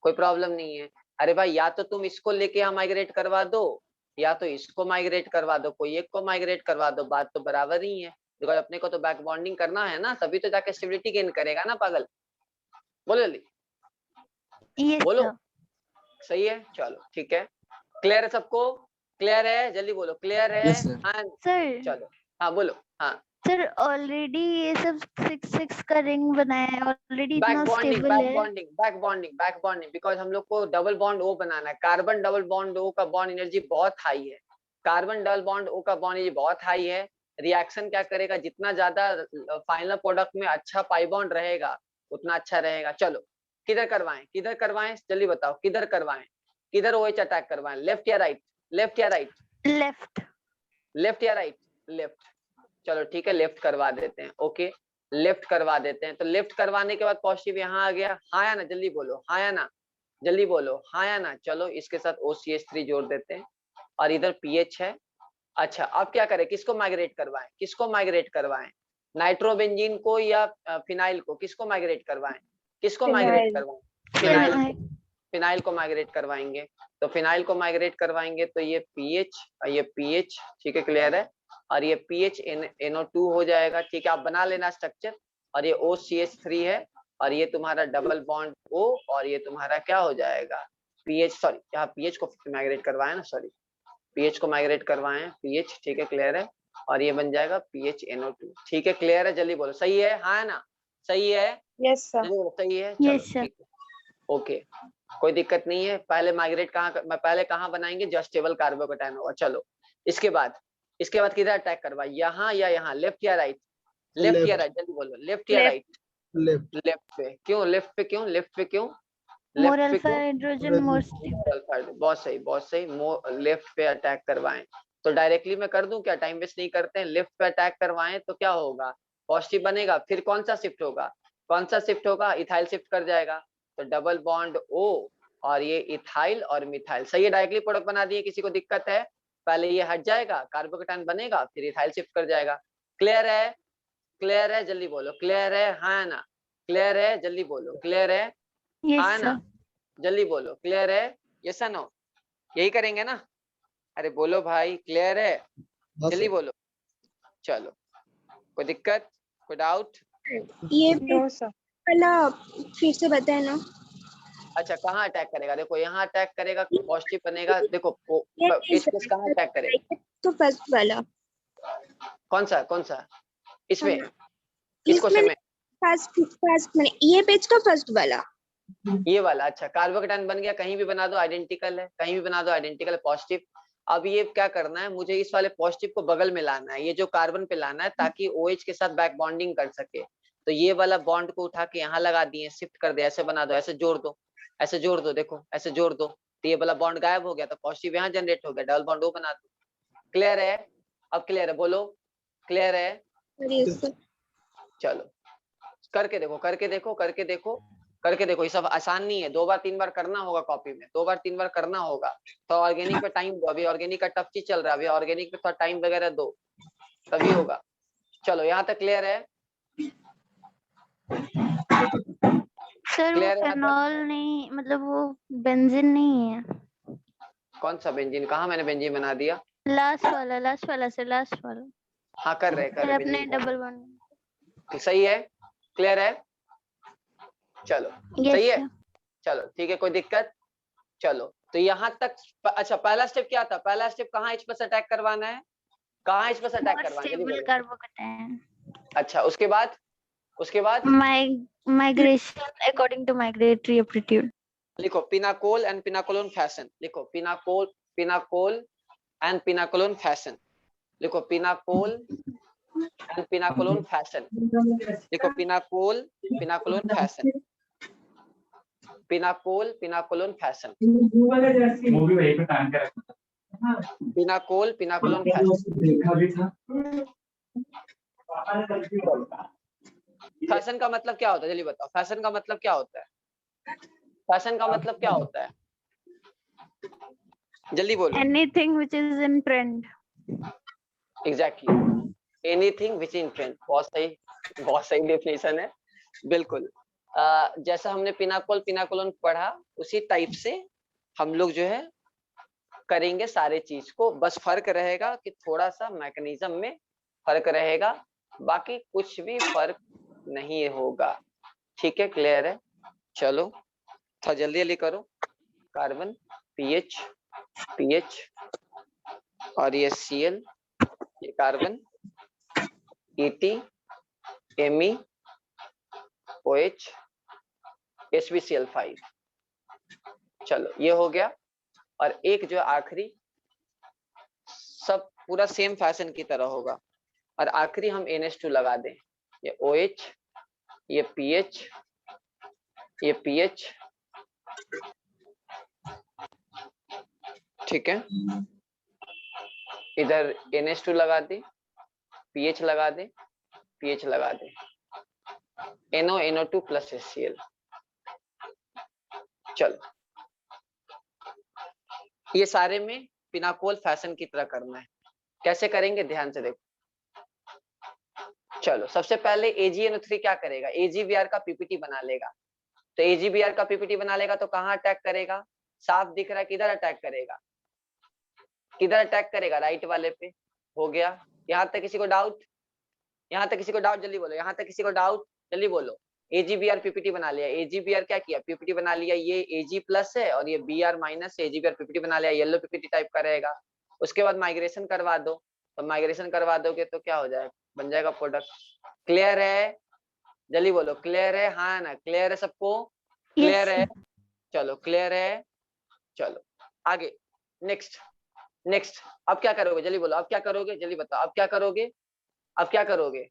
कोई प्रॉब्लम नहीं है। अरे भाई या तो तुम इसको लेके यहाँ माइग्रेट करवा दो या तो इसको माइग्रेट करवा दो, कोई एक को माइग्रेट करवा दो, बात तो बराबर ही है। बिकॉज अपने को तो बैक बॉन्डिंग करना है ना, तभी तो जाके स्टेबिलिटी गेन करेगा ना पागल। बोलो जल्दी यस बोलो। सर। सही है, चलो ठीक है, क्लियर है सबको? क्लियर है, जल्दी बोलो क्लियर है। Yes, sir. हाँ सर चलो, हाँ बोलो। हाँ सर ऑलरेडी ये सब 6 6 का रिंग बनाया है, ऑलरेडी बैक इतना बॉन्डिंग, स्टेबल बैक है। Bonding, back bonding, back bonding, because हम लोग को डबल बॉन्ड O बनाना है। कार्बन डबल बॉन्ड O का बॉन्ड एनर्जी बहुत हाई है, कार्बन डबल बॉन्ड O का बॉन्ड एनर्जी बहुत हाई है। रिएक्शन क्या करेगा, जितना ज्यादा फाइनल प्रोडक्ट में अच्छा पाई बॉन्ड रहेगा उतना अच्छा रहेगा। चलो किधर करवाएं, किधर करवाएं, जल्दी बताओ किधर करवाएं, किधर OH अटैक करवाएं, लेफ्ट या राइट, लेफ्ट या राइट, लेफ्ट। लेफ्ट या राइट, लेफ्ट। चलो ठीक है, लेफ्ट करवा देते हैं। ओके लेफ्ट करवा देते हैं। तो लेफ्ट करवाने के बाद पॉजिटिव यहाँ आ गया, हाँ या ना, जल्दी बोलो हाँ या ना, जल्दी बोलो हाँ या ना। चलो इसके साथ OCH3 जोड़ देते हैं और इधर पीएच है। अच्छा अब क्या करें, किसको माइग्रेट करवाएं, किसको माइग्रेट करवाएं, नाइट्रोबेंजीन को या फिनाइल को, किसको माइग्रेट करवाएं, किसको माइग्रेट Phenyl. करवाएं? Phenyl phenyl. को, फिनाइल को माइग्रेट करवाएंगे। तो फिनाइल को माइग्रेट करवाएंगे तो ये पीएच और ये पीएच, ठीक है क्लियर है, और ये पीएच NO2 हो जाएगा। ठीक है आप बना लेना स्ट्रक्चर। और ये OCH3 है और ये तुम्हारा डबल बॉन्ड O और ये तुम्हारा क्या हो जाएगा, पीएच, सॉरी यहाँ पीएच को माइग्रेट करवाए ना, सॉरी पीएच को माइग्रेट करवाए पीएच, ठीक है क्लियर है, और ये बन जाएगा पीएच NO2। ठीक है क्लियर है, जल्दी बोलो सही है, हाँ ना, सही है, Yes, sir. जल्दी बोलो सही है। चलो यस सर। ठीक है, ओके कोई दिक्कत नहीं है। पहले माइग्रेट पहले कहाँ बनाएंगे, जस्ट स्टेबल कार्बोकेटाइन होगा। चलो इसके बाद किधर अटैक करवा, यहाँ या यहाँ, लेफ्ट या राइट, लेफ्ट या राइट, जल्दी बोलो लेफ्ट या Left. Right, left. लेफ्ट पे क्यों, लेफ्ट पे क्यों, लेफ्ट पे क्यों, मोर लेफ्ट पे अल्फा क्यों? Hydrogen more stable. बहुत सही, बहुत सही, लेफ्ट पे अटैक करवाएं। तो डायरेक्टली मैं कर दूं क्या, टाइम वेस्ट नहीं करते हैं, लेफ्ट पे अटैक करवाएं तो क्या होगा, पॉजिटिव बनेगा। फिर कौन सा शिफ्ट होगा, कौन सा शिफ्ट होगा, इथाइल शिफ्ट कर जाएगा। तो डबल बॉन्ड O और ये इथाइल और मिथाइल, सही है, डायरेक्टली प्रोडक्ट बना दिए। किसी को दिक्कत है, पहले ये हट जाएगा, कार्बोकेटाइन बनेगा, फिर इथाइल शिफ्ट कर जाएगा। क्लियर है, क्लियर है, जल्दी बोलो क्लियर है, हाँ ना, क्लियर है, जल्दी बोलो क्लियर है, हाँ यस ना, सर। जल्दी बोलो क्लियर है, यस नो, यही करेंगे ना? अरे बोलो भाई क्लियर है, हाँ जल्दी सर। बोलो। चलो कोई दिक्कत, कोई डाउट? ये No, sir. वाला फिर से बताए ना। अच्छा कहाँ अटैक करेगा, देखो यहाँ अटैक करेगा, पॉजिटिव बनेगा। देखो ये H+ कहाँ अटैक करेगा, तो फर्स्ट वाला कौन सा इसमें, किस इसमें क्वेश्चन में? फर्स्ट में ये पेज का फर्स्ट वाला ये वाला। अच्छा कार्बोकेटाइन बन गया, कहीं भी बना दो आइडेंटिकल है, कहीं भी बना दो आइडेंटिकल है, पॉजिटिव। अब ये क्या करना है, मुझे इस वाले पॉजिटिव को बगल में लाना है, ये जो कार्बन पे लाना है, ताकि OH के साथ बैक बॉन्डिंग कर सके। तो ये वाला बॉन्ड को उठा के यहाँ लगा दिए, शिफ्ट कर दे, ऐसे बना दो, ऐसे जोड़ दो, ऐसे जोड़ दो, देखो ऐसे जोड़ दो, तो ये वाला बॉन्ड गायब हो गया, तो पॉजिटिव यहाँ जनरेट हो गया, डबल बॉन्ड O बना दो। क्लियर है, अब क्लियर है, बोलो क्लियर है। और ये सब चलो करके देखो, करके देखो, करके देखो, करके देखो, ये सब आसान नहीं है, 2 बार 3 बार करना होगा कॉपी में, 2 बार 3 बार करना होगा। तो ऑर्गेनिक पे टाइम दो, अभी ऑर्गेनिक का टफ चीज चल रहा है, अभी ऑर्गेनिक पे थोड़ा टाइम वगैरह दो तभी होगा। चलो यहाँ तक क्लियर है? सर वो क्लियर है यहाँ तक? फेनॉल नहीं, मतलब वो बेंजीन नहीं है। कौन सा बेंजीन? कहाँ मैंने बेंजीन बना दिया? लास्ट वाला सर, लास्ट वाला। हाँ कर रहे फिर अपने बेंजीन डबल बॉन्ड। सही है, क्लियर है? चलो यस सही है, सर। चलो ठीक है, कोई दिक्कत? चलो तो यहाँ तक अच्छा, पहला स्टेप क्या था? पहला स्टेप कहाँ H पर अटैक करवाना है? कहाँ H पर अटैक मोर करवाना है? जल्दी स्टेबल बोलो। कार्बोकैटायन। अच्छा उसके बाद? उसके बाद migration according to migratory aptitude. लिखो पिनाकोल एंड पिनाकोलोन फैशन, लिखो पिनाकोल एंड पिनाकोलोन फैशन, लिखो पिनाकोल एंड पिनाकोलोन फैशन, लिखो pinacol pinacolone fashion, pinacol pinacolone fashion, मूवी वहीं पे टांग के रखा पिनाकोल पिनाकोलोन फैशन। फैशन का मतलब क्या होता है? जल्दी बताओ, फैशन का मतलब क्या होता है? फैशन का मतलब क्या होता है? जल्दी बोलो। Anything which is in trend. Exactly, anything which in trend. बहुत सही डेफिनेशन है, बिल्कुल। जैसा हमने पिनाकोल पिनाकोलोन पढ़ा उसी टाइप से हम लोग जो है करेंगे सारे चीज को, बस फर्क रहेगा कि थोड़ा सा मैकेनिज्म में फर्क रहेगा, बाकी कुछ भी फर्क नहीं होगा। ठीक है, क्लियर है? चलो थोड़ा जल्दी जल्दी करो। कार्बन पीएच पीएच और ये Cl, ये carbon ET Me OH SbCl5। चलो ये हो गया। और एक जो आखिरी, सब पूरा सेम फैशन की तरह होगा, और आखिरी हम NH2 लगा दें। ये OH, ये pH, ये pH, ठीक है, इधर NH2 लगा दे, pH लगा दे, pH लगा दे, NO2 प्लस HCl। चलो ये सारे में पिनाकोल फैशन की तरह करना है। कैसे करेंगे ध्यान से देखो। चलो सबसे पहले AgNO3 क्या करेगा? AgBr का पीपीटी बना लेगा। तो AgBr का पीपीटी बना लेगा तो कहाँ अटैक करेगा? साफ दिख रहा है, किधर अटैक करेगा? किधर अटैक करेगा? राइट वाले पे। हो गया। यहाँ तक किसी को डाउट? यहाँ तक किसी को डाउट? जल्दी बोलो, यहाँ तक किसी को डाउट? जल्दी बोलो। AgBr पीपीटी बना लिया। AgBr क्या किया? पीपीटी बना लिया। ये Ag प्लस है और ये Br माइनस है। AgBr पीपीटी बना लिया, येलो पीपीटी टाइप का रहेगा। उसके बाद माइग्रेशन करवा दो, तो माइग्रेशन करवा दोगे तो क्या हो जाएगा? बन जाएगा प्रोडक्ट। क्लियर है? जल्दी बोलो, क्लियर है? हाँ ना, क्लियर है सबको? क्लियर है? चलो क्लियर है। चलो आगे, नेक्स्ट अब क्या करोगे? जल्दी बोलो, अब क्या करोगे? जल्दी बताओ, अब क्या करोगे? अब क्या करोगे?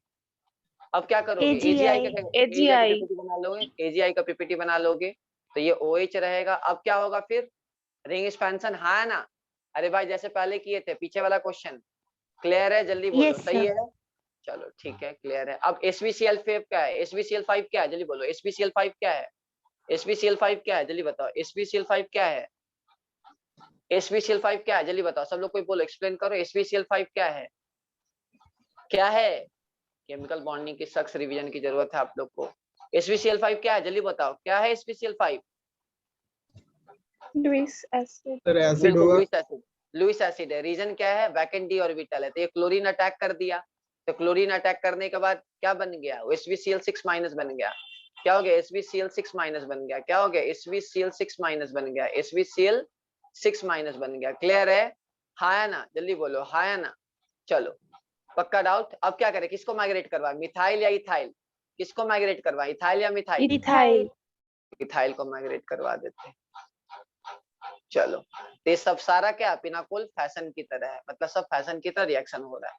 अब क्या करोगे? AGI का पीपीटी बना लोगे। AGI का पीपीटी बना लोगे तो ये OH रहेगा। अब क्या होगा फिर? रिंग एक्सपेंशन, हाँ ना? अरे भाई जैसे पहले किए थे, पीछे वाला क्वेश्चन। क्लियर है? जल्दी बोलो। Yes, सही sir. है? चलो ठीक है, क्लियर है। अब SbCl5 क्या है? SbCl5 क्या है? जल्दी बोलो, SbCl5 क्या है? SbCl5 क्या है? जल्दी बताओ, SbCl5 क्या है? SbCl5 क्या है? जल्दी बताओ, सब लोग कोई बोलो, एक्सप्लेन करो। SbCl5 क्या है? क्या है? केमिकल बॉन्डिंग की सख्त रिवीजन की जरूरत है आप लोग को। SbCl5 क्या है? जल्दी बताओ, क्या है SbCl5? Lewis acid. Sir acid बिल्कुल, होगा। Lewis acid. लुईस एसिड है। रीजन क्या है? वैकेंट डी ऑर्बिटल है, तो ये क्लोरीन अटैक कर दिया। तो क्लोरीन अटैक करने के बाद क्या बन गया? SbCl6 माइनस बन गया। क्या हो गया? SbCl6 माइनस बन गया। क्या हो गया? SbCl6 माइनस बन गया। SbCl6 माइनस बन गया। क्लियर है? हाँ है ना? जल्दी बोलो, हाँ है ना? चलो पक्का डाउट? अब क्या करें? किसको माइग्रेट करवाए, मिथाइल या इथाइल? किसको माइग्रेट करवाए, इथाइल या मिथाइल? इथाइल। इथाइल को माइग्रेट करवा देते हैं। चलो तो ये सब सारा क्या पिनाकोल फैशन की तरह है, मतलब सब फैशन की तरह रिएक्शन हो रहा है।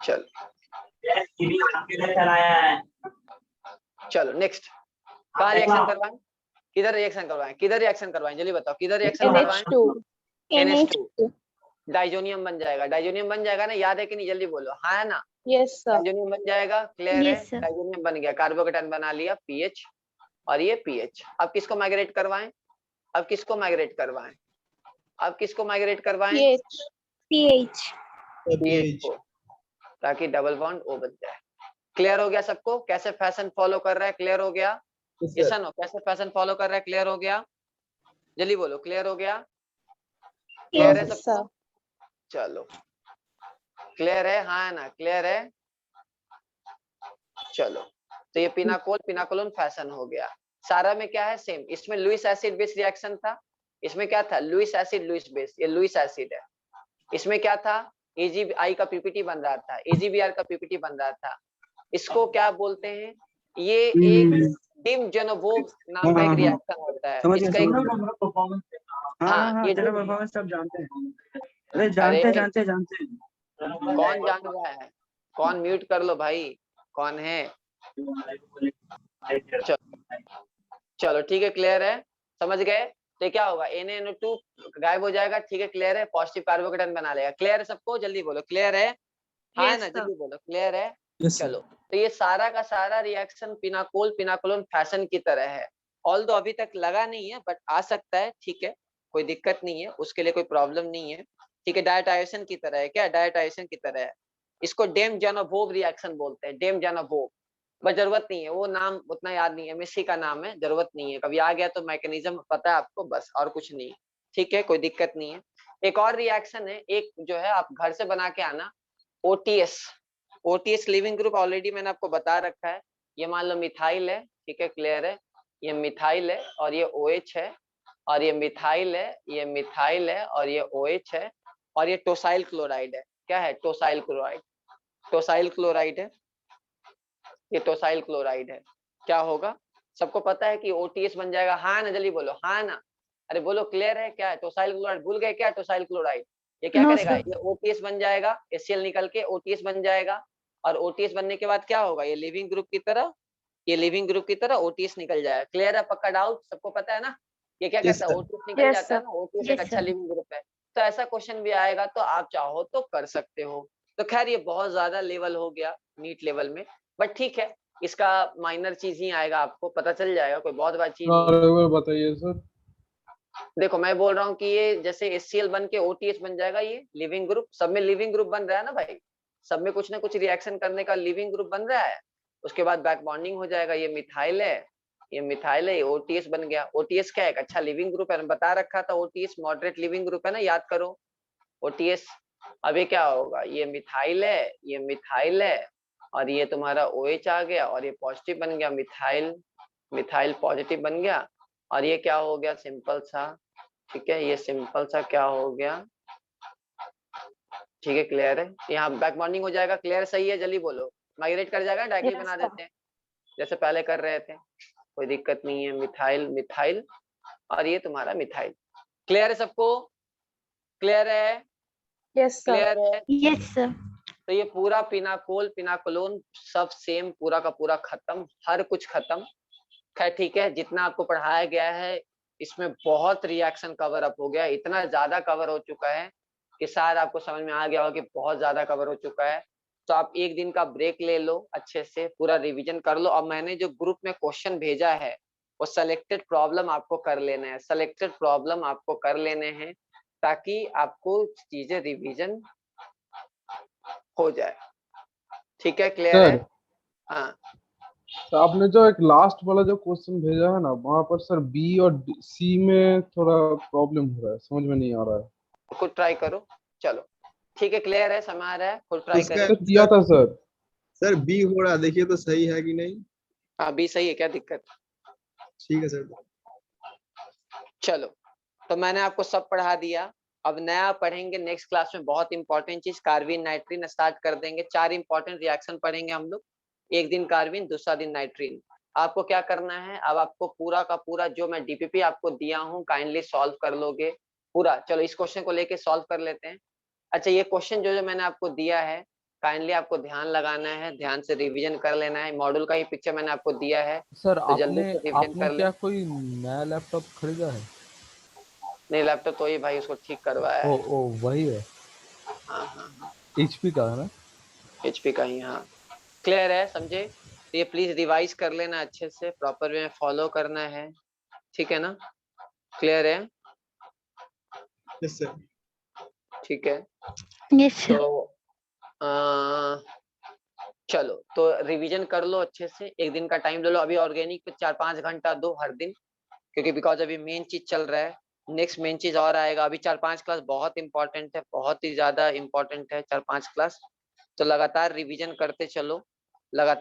चलो चलो नेक्स्ट, कहाँ रिएक्शन करवाएं? किधर रिएक्शन करवाएं? किधर रिएक्शन करवाएं? जल्दी बताओ, किधर रिएक्शन करवाएं? NH2। NH2। डाइजोनियम बन जाएगा। डाइजोनियम बन जाएगा ना, याद है कि नहीं, जल्दी बोलो, हाँ है ना। Yes sir. डाइजोनियम बन जाएगा, क्लियर है। Yes, sir. डाइजोनियम बन गया, कार्बोकेटायन बना लिया पीएच, और ये पीएच। अब किसको माइग्रेट करवाएं, अब किसको माइग्रेट करवाएं, अब किसको माइग्रेट करवाएं, पीएच। पीएच। पीएच को, ताकि डबल बॉन्ड ओ बन जाए। क्लियर हो गया सबको, कैसे फैशन फॉलो कर रहा है, क्लियर हो गया। यस नो, कैसे फैशन फॉलो कर रहा है, क्लियर हो गया, जल्दी बोलो, क्लियर हो गया, क्लियर है यस सबको। सर। चलो क्लियर है, हाँ है ना, क्लियर है। चलो, तो ये पिनाकोलोन फैशन हो गया। सारा में क्या है, सेम। इसमें लुइस एसिड बेस रिएक्शन था, इसमें क्या था, लुइस एसिड लुइस बेस, ये लुइस एसिड है। इसमें क्या था, एजीबीआई का पीपीटी बन रहा था, एजीबीआर का पीपीटी बन रहा था। इसको क्या बोलते हैं, ये एक टिम जेनोवोव नाम का एक रिएक्शन होता है। इसका एक परफॉर्मेंस। हाँ, ये तेरा टिम, परफॉर्मेंस सब जानते हैं। अरे जानते। कौन जान रहा है, कौन, म्यूट कर लो भाई, कौन है। चलो ठीक है, क्लियर है, समझ गए। तो क्या होगा, NaNO2 गायब हो जाएगा, ठीक है, क्लियर है, पॉजिटिव कार्बोकेटायन बना लेगा। क्लियर है सबको, जल्दी बोलो, क्लियर है, हाँ Yes, ना, sir. जल्दी बोलो, क्लियर है। चलो, तो ये सारा का सारा रिएक्शन पिनाकोलोन फैशन की तरह है। ऑल्दो अभी तक लगा नहीं है, बट आ सकता है, ठीक है, कोई दिक्कत नहीं है, उसके लिए कोई प्रॉब्लम नहीं है, ठीक है। डायटाइसन की तरह है, क्या डायटाइसन की तरह है। इसको डेम जेनोवोव रिएक्शन बोलते हैं, डेम जेनोवोव। बस जरूरत नहीं है, वो नाम उतना याद नहीं है, एमएससी का नाम है, जरूरत नहीं है, कभी आ गया तो मैकेनिज्म पता है आपको, बस, और कुछ नहीं, ठीक है, कोई दिक्कत नहीं है। एक और रिएक्शन है, एक जो है आप घर से बना के आना, OTS. OTS leaving group already मैंने आपको बता रखा है। ये मान लो मिथाइल है, ठीक है, क्लियर है, ये मिथाइल है और ये OH है, और ये मिथाइल है, ये मिथाइल है और ये OH है, और ये टोसाइल क्लोराइड है। क्या है, टोसाइल क्लोराइड, टोसाइल क्लोराइड है, ये टोसाइल क्लोराइड है। क्या होगा, सबको पता है कि ओटीएस बन जाएगा, हाँ ना, जल्दी बोलो, हाँ ना, अरे बोलो, क्लियर है। क्या है, टोसाइल क्लोराइड, भूल गए क्या, टोसाइल क्लोराइड, ये क्या No, करेगा, sir. ये ओटीएस बन जाएगा, HCl निकल के ओटीएस बन जाएगा, और ओटीएस बनने के बाद क्या होगा, ये लिविंग ग्रुप की तरह, ये लिविंग ग्रुप की तरह ओटीएस निकल जाएगा। क्लियर है, पक्का डाउट, सबको पता है ना, ये क्या Yes, करता है, sir. ओटीएस निकल Yes, जाता है sir. ना, ओटीएस Yes, एक अच्छा sir. लिविंग ग्रुप है। तो ऐसा क्वेश्चन भी आएगा, तो आप चाहो तो कर सकते हो। तो खैर, ये बहुत ज्यादा लेवल हो गया, नीट लेवल में, बट ठीक है, इसका माइनर चीज ही आएगा, आपको पता चल जाएगा, कोई बहुत बड़ी चीज नहीं है। और एक बार बताइए सर। देखो, मैं बोल रहा हूँ कि ये जैसे HCl बन के OTH बन जाएगा, ये लिविंग ग्रुप, सब में लिविंग ग्रुप बन रहा है ना भाई, सब में कुछ ना कुछ रिएक्शन करने का लिविंग ग्रुप बन रहा है। उसके बाद बैक बॉन्डिंग हो जाएगा, ये मिथाइल है, ये मिथाइल है, ये OTH बन गया। OTH क्या है, एक अच्छा लिविंग ग्रुप है, बता रखा था, OTH मॉडरेट लिविंग ग्रुप है ना, याद करो OTH। अब ये क्या होगा, ये मिथाइल है, ये मिथाइल है, और ये तुम्हारा OH आ गया, और ये पॉजिटिव बन गया, मिथाइल, मिथाइल पॉजिटिव बन गया, और ये क्या हो गया, सिंपल सा, ठीक है, ये सिंपल सा क्या हो गया, ठीक है, क्लियर है, यहाँ बैक बॉन्डिंग हो जाएगा। क्लियर, सही है, जल्दी बोलो, माइग्रेट कर जाएगा, डायरेक्टली Yes, बना sir. देते हैं जैसे पहले कर रहे थे, कोई दिक्कत नहीं है। मिथाइल, मिथाइल, और ये तुम्हारा मिथाइल। क्लियर है सबको, क्लियर है, Yes, sir. क्लियर है। Yes, sir. तो ये पूरा पिनाकोलोन सब सेम, पूरा का पूरा खत्म, हर कुछ खत्म। खैर ठीक है, जितना आपको पढ़ाया गया है इसमें बहुत रिएक्शन कवर अप हो गया, इतना ज्यादा कवर हो चुका है कि शायद आपको समझ में आ गया हो कि बहुत ज्यादा कवर हो चुका है। तो आप एक दिन का ब्रेक ले लो, अच्छे से पूरा रिवीजन कर लो। अब मैंने जो ग्रुप में क्वेश्चन भेजा है वो सिलेक्टेड प्रॉब्लम आपको कर लेना है, सिलेक्टेड प्रॉब्लम आपको कर लेने हैं, ताकि आपको चीजें रिवीजन हो जाए। ठीक है, क्लियर है, सर, हाँ। तो आपने जो एक लास्ट वाला जो क्वेश्चन भेजा है ना, वहां पर सर बी और सी में थोड़ा प्रॉब्लम हो रहा है, समझ में नहीं आ रहा है। खुद ट्राई करो, चलो ठीक है, क्लियर है, समझ आ रहा है, खुद ट्राई उसका करें। सर किया था सर। सर बी हो रहा है, देखिए तो सही है कि नहीं। हाँ, बी सही है, क्या दिक्कत। ठीक है सर। चलो, तो मैंने आपको सब पढ़ा दिया, अब नया पढ़ेंगे नेक्स्ट क्लास में, बहुत इंपॉर्टेंट चीज, कार्बिन नाइट्रीन स्टार्ट कर देंगे। 4 इंपॉर्टेंट रिएक्शन पढ़ेंगे हम लोग, एक दिन कार्बिन, दूसरा दिन नाइट्रीन। आपको क्या करना है, अब आपको पूरा का पूरा जो मैं डीपीपी आपको दिया हूँ काइंडली सॉल्व कर लोगे पूरा। चलो इस क्वेश्चन को लेके सॉल्व कर लेते हैं। अच्छा, ये क्वेश्चन जो मैंने आपको दिया है काइंडली आपको ध्यान लगाना है, ध्यान से रिवीजन कर लेना है। मॉड्यूल का ही पिक्चर मैंने आपको दिया है, सर तो जल्दी आपने से रिवीजन आपने कर ले। क्या कोई नया लैपटॉप खरीदा है? नहीं, लैपटॉप तो ही भाई उसको ठीक करवाया ओ है। ओ वही है। हाँ हाँ एचपी का है ना? HP का ही। हाँ क्लियर है, समझे? तो ये प्लीज रिवाइज कर लेना अच्छे से, प्रॉपर वे में फॉलो करना है, ठीक है ना? क्लियर है? Yes sir. ठीक है। Yes sir. तो चलो तो रिवीजन कर लो अच्छे से, एक दिन का टाइम ले लो। अभी ऑर्गेनिक पे 4-5 घंटा दो हर दिन, क्योंकि बिकॉज अभी मेन चीज चल रहा है, नेक्स्ट मेन चीज और आएगा। अभी 4-5 क्लास बहुत इंपॉर्टेंट है, बहुत ही ज्यादा इंपॉर्टेंट है 4-5 क्लास। तो लगातार रिवीजन करते चलो, लगातार